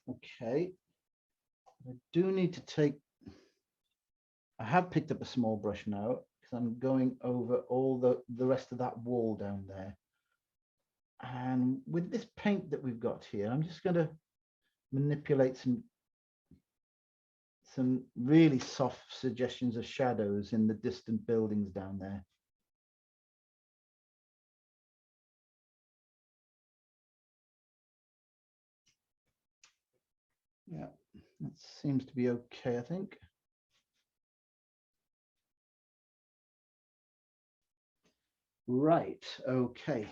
Okay, I do need to take, I have picked up a small brush now because I'm going over all the rest of that wall down there. And with this paint that we've got here, I'm just going to manipulate some really soft suggestions of shadows in the distant buildings down there. Yeah, that seems to be okay, I think. Right, okay.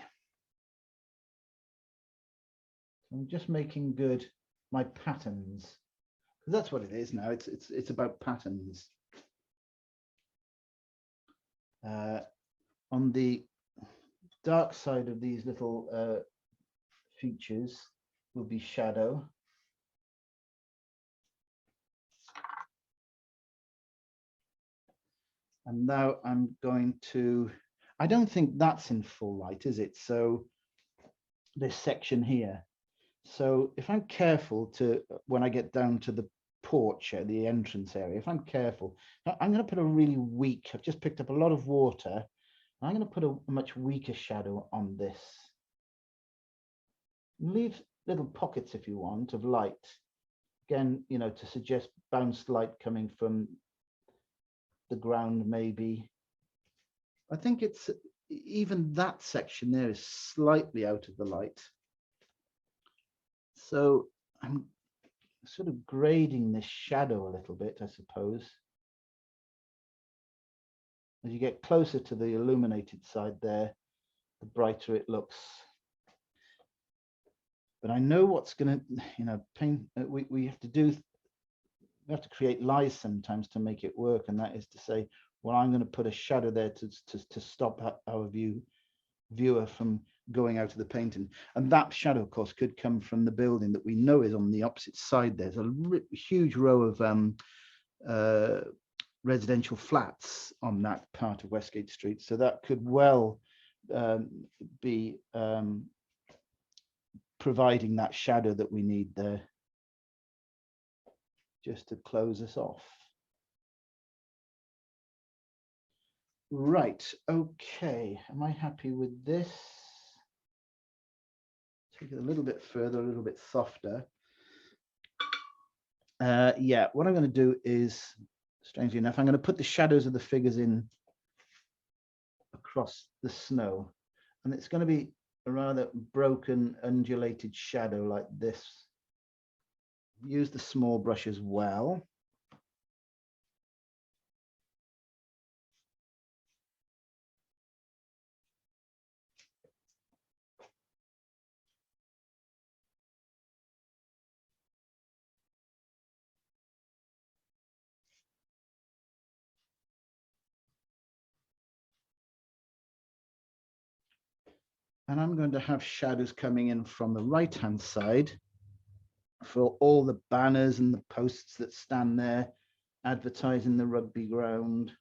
I'm just making good my patterns, because that's what it is now. It's about patterns. On the dark side of these little features will be shadow. And now I'm going to, I don't think that's in full light, is it? So this section here. So if I'm careful to, when I get down to the porch, the entrance area, if I'm careful, I'm going to put a really weak, I've just picked up a lot of water. I'm going to put a much weaker shadow on this. Leave little pockets if you want of light. Again, you know, to suggest bounced light coming from the ground, maybe. I think it's even that section there is slightly out of the light. So I'm sort of grading this shadow a little bit, I suppose. As you get closer to the illuminated side there, the brighter it looks. But I know what's going to, you know, paint. We have to do. We have to create lies sometimes to make it work, and that is to say, well, I'm going to put a shadow there to stop our viewer from going out of the painting. And that shadow, of course, could come from the building that we know is on the opposite side. There's a huge row of residential flats on that part of Westgate Street. So that could well be providing that shadow that we need there, just to close us off. Right, okay, am I happy with this? Take it a little bit further, a little bit softer. Yeah, what I'm going to do is, strangely enough, I'm going to put the shadows of the figures in across the snow, and it's going to be a rather broken, undulated shadow like this. Use the small brush as well. And I'm going to have shadows coming in from the right-hand side for all the banners and the posts that stand there advertising the rugby ground.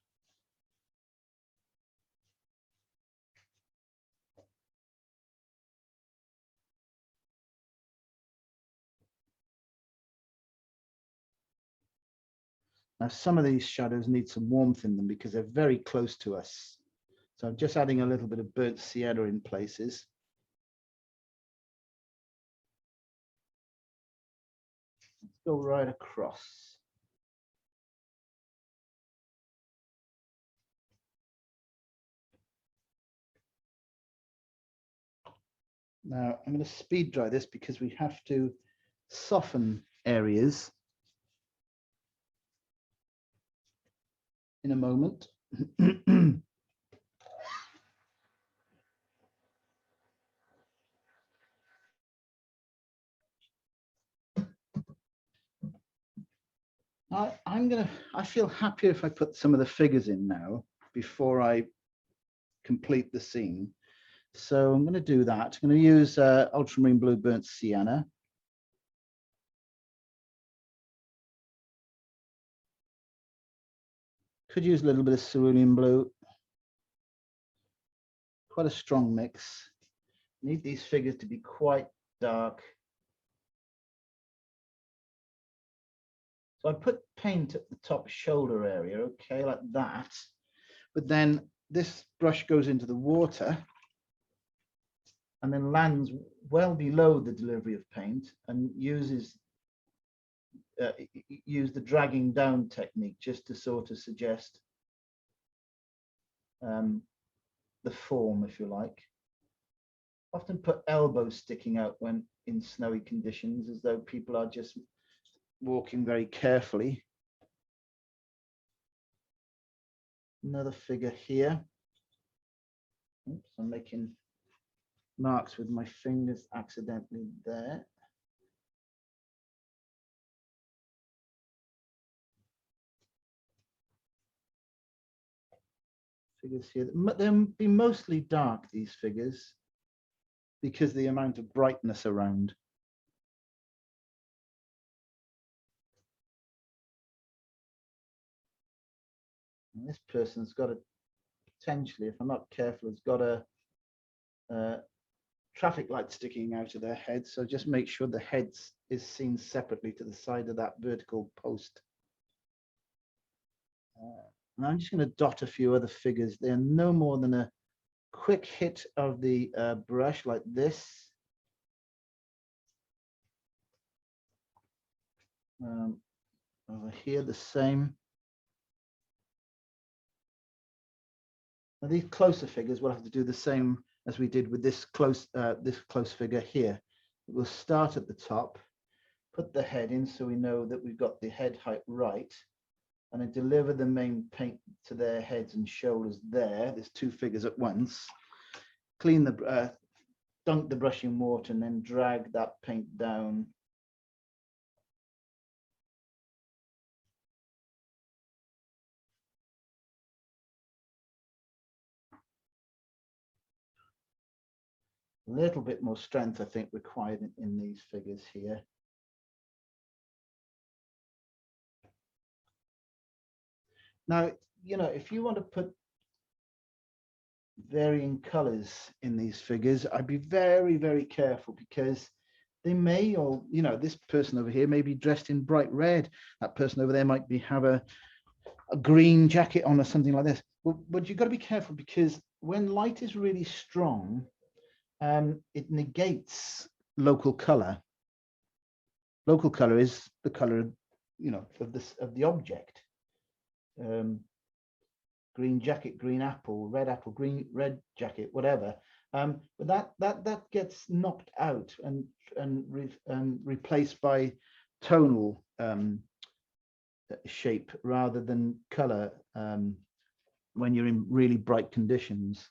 Now, some of these shadows need some warmth in them because they're very close to us. So I'm just adding a little bit of burnt sienna in places. Let's go right across. Now I'm going to speed dry this because we have to soften areas in a moment. I feel happier if I put some of the figures in now before I complete the scene. So I'm going to do that. I'm going to use ultramarine blue burnt sienna. Could use a little bit of cerulean blue. Quite a strong mix. Need these figures to be quite dark. So I put paint at the top shoulder area, okay, like that. But then this brush goes into the water and then lands well below the delivery of paint and use the dragging down technique just to sort of suggest the form, if you like. Often put elbows sticking out when in snowy conditions, as though people are just walking very carefully. Another figure here. Oops, I'm making marks with my fingers accidentally there. Figures here. They'll be mostly dark, these figures, because the amount of brightness around. And this person's got a, potentially, if I'm not careful, has got a traffic light sticking out of their head. So just make sure the head is seen separately to the side of that vertical post. And I'm just going to dot a few other figures. They're no more than a quick hit of the brush like this. Over here, the same. Now these closer figures, we'll have to do the same as we did with this close figure here. We'll start at the top, put the head in so we know that we've got the head height right, and then deliver the main paint to their heads and shoulders there. There's two figures at once. Clean the, dunk the brush in water and then drag that paint down. A little bit more strength, I think, required in these figures here. Now, you know, if you want to put varying colors in these figures, I'd be very, very careful, because they may, or, you know, this person over here may be dressed in bright red. That person over there might have a green jacket on or something like this. But you've got to be careful, because when light is really strong, it negates local color. Local color is the color, you know, of the object. Green jacket, green apple, green red jacket, whatever. But that gets knocked out and replaced by tonal shape rather than color when you're in really bright conditions.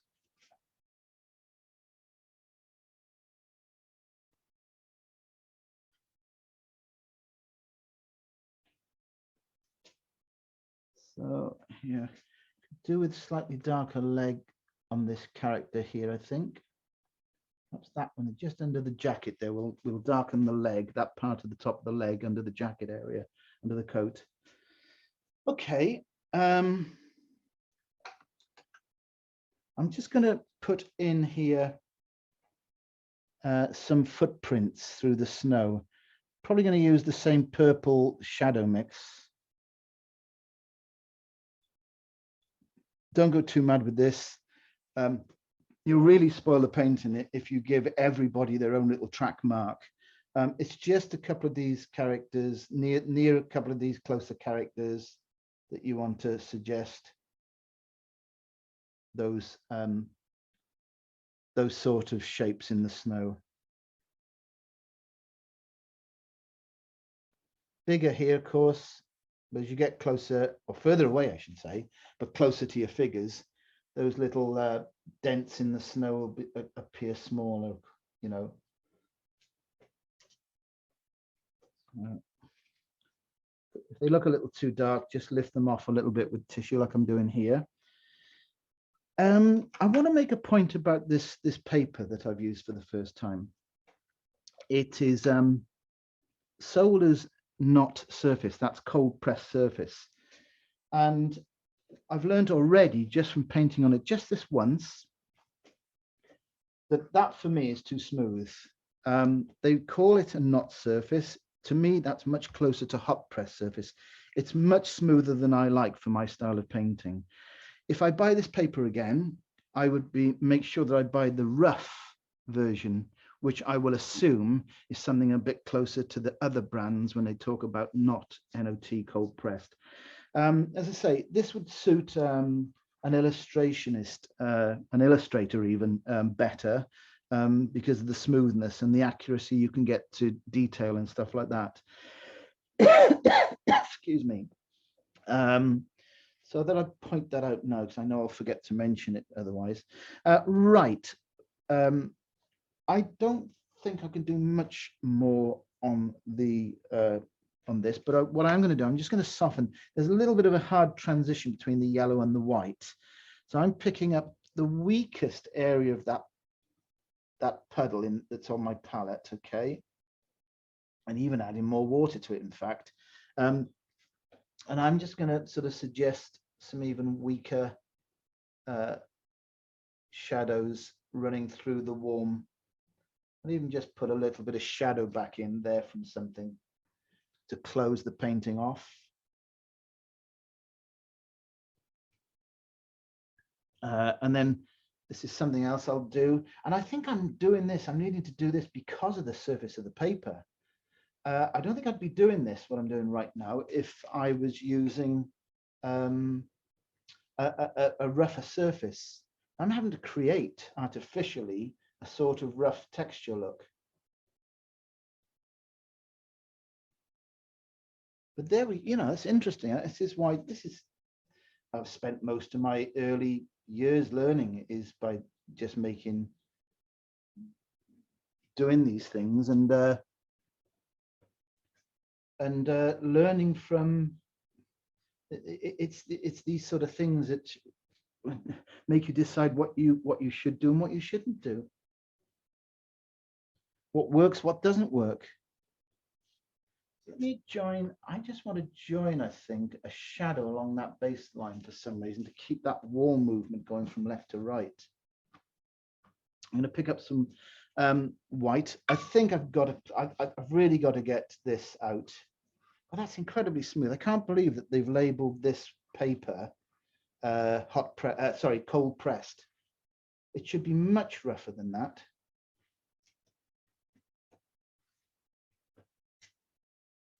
So yeah, do with slightly darker leg on this character here, I think. Perhaps that one, just under the jacket there, we'll darken the leg, that part of the top of the leg under the jacket area, under the coat. Okay. I'm just going to put in here some footprints through the snow. Probably going to use the same purple shadow mix. Don't go too mad with this. You'll really spoil the paint in it if you give everybody their own little track mark. It's just a couple of these characters, near a couple of these closer characters, that you want to suggest those sort of shapes in the snow. Bigger here, of course, but as you get closer, or further away, I should say, but closer to your figures, those little dents in the snow will appear smaller, you know. If they look a little too dark, just lift them off a little bit with tissue like I'm doing here. I want to make a point about this paper that I've used for the first time. It is Solar's Knot surface, that's cold press surface. And I've learned already just from painting on it just this once that for me is too smooth. They call it a knot surface. To me, that's much closer to hot press surface. It's much smoother than I like for my style of painting. If I buy this paper again, I would make sure that I buy the rough version, which I will assume is something a bit closer to the other brands when they talk about not NOT cold pressed. As I say, this would suit an illustrationist, an illustrator even better, because of the smoothness and the accuracy you can get to detail and stuff like that. Excuse me. So that I point that out now, because I know I'll forget to mention it otherwise. Right. I don't think I can do much more on the on this, but what I'm going to do, I'm just going to soften. There's a little bit of a hard transition between the yellow and the white. So I'm picking up the weakest area of that puddle that's on my palette, okay? And even adding more water to it, in fact. And I'm just going to sort of suggest some even weaker shadows running through the warm. I'll even just put a little bit of shadow back in there from something to close the painting off. And then this is something else I'll do. And I think I'm doing this, I'm needing to do this because of the surface of the paper. I don't think I'd be doing this, what I'm doing right now, if I was using a rougher surface. I'm having to create artificially a sort of rough texture look. But there we, it's interesting. This is why I've spent most of my early years learning, is by just doing these things and learning from. It's these sort of things that make you decide what you should do and what you shouldn't do. What works, what doesn't work. Let me join, I just want to join, I think, a shadow along that baseline for some reason to keep that wall movement going from left to right. I'm going to pick up some white. I think I've really got to get this out. Oh, that's incredibly smooth. I can't believe that they've labeled this paper cold pressed. It should be much rougher than that.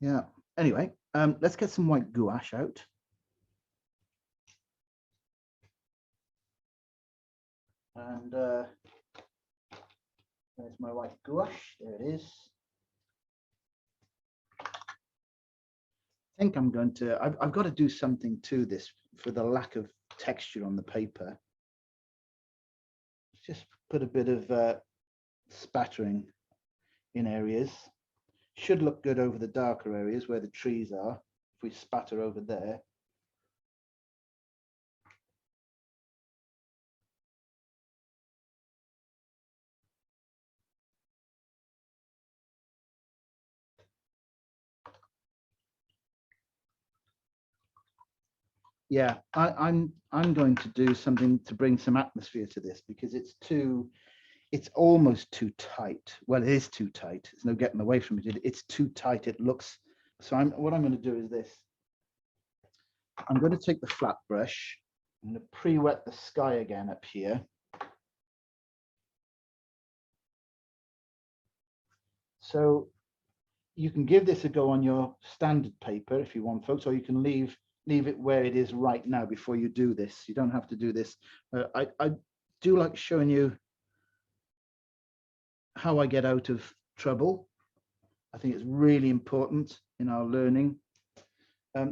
Yeah. Anyway, let's get some white gouache out. And there's my white gouache. There it is. I think I'm going to, I've got to do something to this for the lack of texture on the paper. Just put a bit of spattering in areas. Should look good over the darker areas where the trees are. If we spatter over there. Yeah, I'm going to do something to bring some atmosphere to this, because it's almost too tight. Well, it is too tight. There's no getting away from it. It's too tight. It looks. So what I'm going to do is this. I'm going to take the flat brush. I'm going to pre-wet the sky again up here. So you can give this a go on your standard paper if you want, folks, or you can leave it where it is right now before you do this. You don't have to do this. I do like showing you how I get out of trouble. I think it's really important in our learning.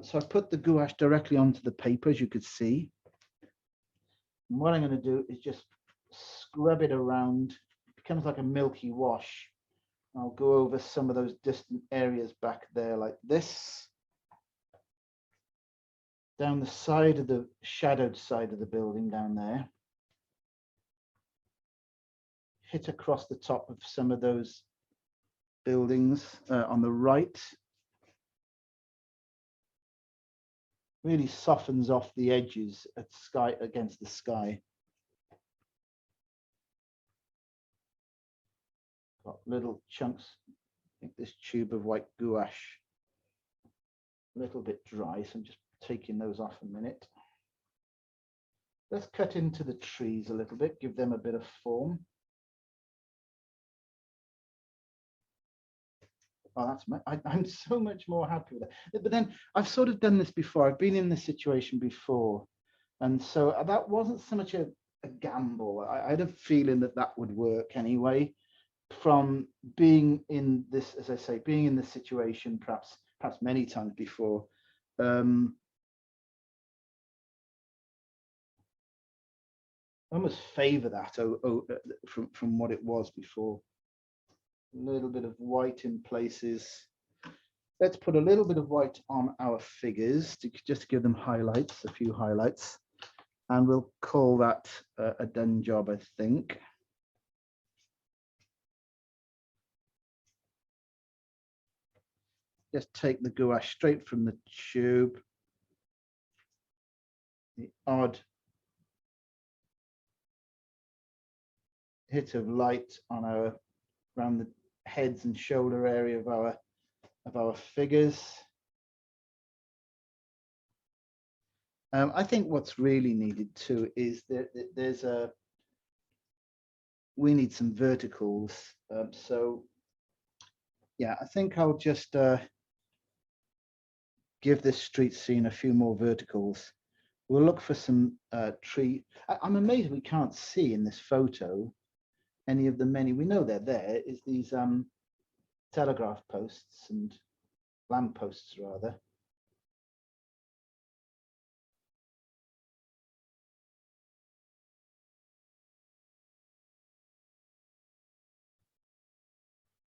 So I put the gouache directly onto the paper, as you could see. And what I'm going to do is just scrub it around. It becomes like a milky wash. I'll go over some of those distant areas back there like this. Down the side of the shadowed side of the building down there. hit across the top of some of those buildings on the right. Really softens off the edges at sky against the sky. Got little chunks. I think this tube of white gouache, a little bit dry, so I'm just taking those off a minute. Let's cut into the trees a little bit, give them a bit of form. Oh, that's I'm so much more happy with that. But then I've sort of done this before. I've been in this situation before. And so that wasn't so much a gamble. I had a feeling that that would work anyway, from being in this, as I say, being in this situation perhaps many times before. I almost favor that from what it was before. A little bit of white in places. Let's put a little bit of white on our figures just to give them highlights, a few highlights. And we'll call that a done job, I think. Just take the gouache straight from the tube. The odd hit of light on around the heads and shoulder area of our figures. I think what's really needed too is that we need some verticals. So yeah, I think I'll just give this street scene a few more verticals. We'll look for some tree. I'm amazed we can't see in this photo any of the many, we know they're there, is these telegraph posts and lamp posts rather.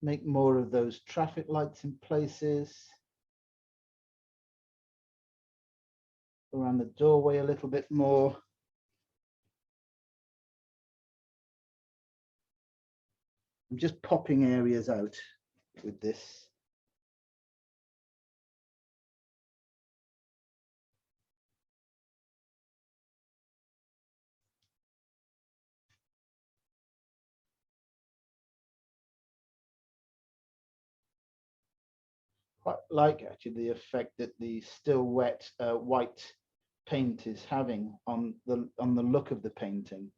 Make more of those traffic lights in places. Around the doorway a little bit more. I'm just popping areas out with this. Quite like actually the effect that the still wet white paint is having on the look of the painting.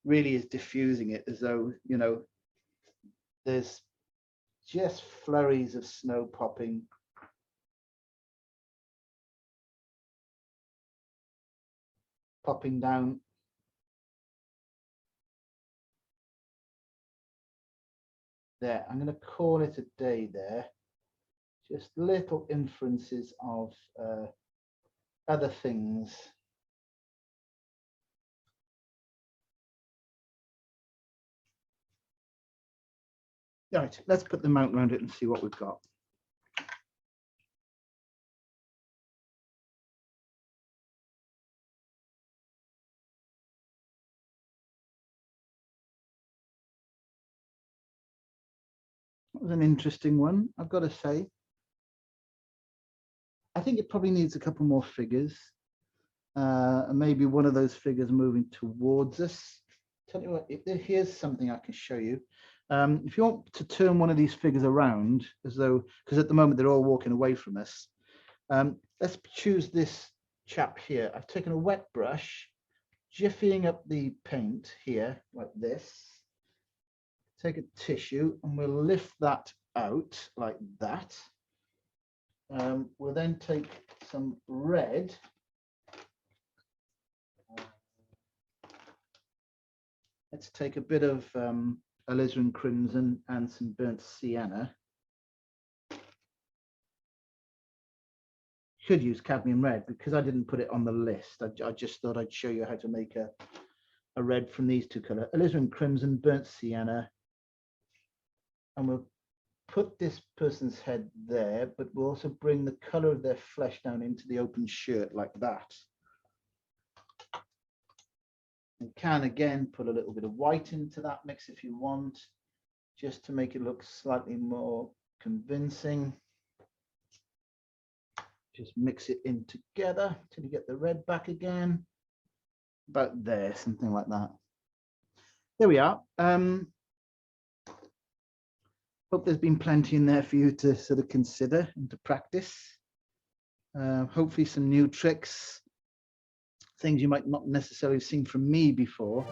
Really is diffusing it as though, you know, there's just flurries of snow popping. Popping down. There, I'm going to call it a day there. Just little inferences of other things. All right, let's put the mount around it and see what we've got. That was an interesting one, I've got to say. I think it probably needs a couple more figures. Maybe one of those figures moving towards us. Tell you what, here's something I can show you. If you want to turn one of these figures around, as though, because at the moment they're all walking away from us, let's choose this chap here. I've taken a wet brush, jiffying up the paint here like this. Take a tissue and we'll lift that out like that. We'll then take some red. Let's take a bit of alizarin crimson and some burnt sienna. Should use cadmium red because I didn't put it on the list. I just thought I'd show you how to make a red from these two colors. Alizarin crimson, burnt sienna. And we'll put this person's head there, but we'll also bring the color of their flesh down into the open shirt like that. You can again put a little bit of white into that mix if you want, just to make it look slightly more convincing. Just mix it in together till you get the red back again. About there, something like that. There we are. Hope there's been plenty in there for you to sort of consider and to practice. Hopefully some new tricks, things you might not necessarily have seen from me before,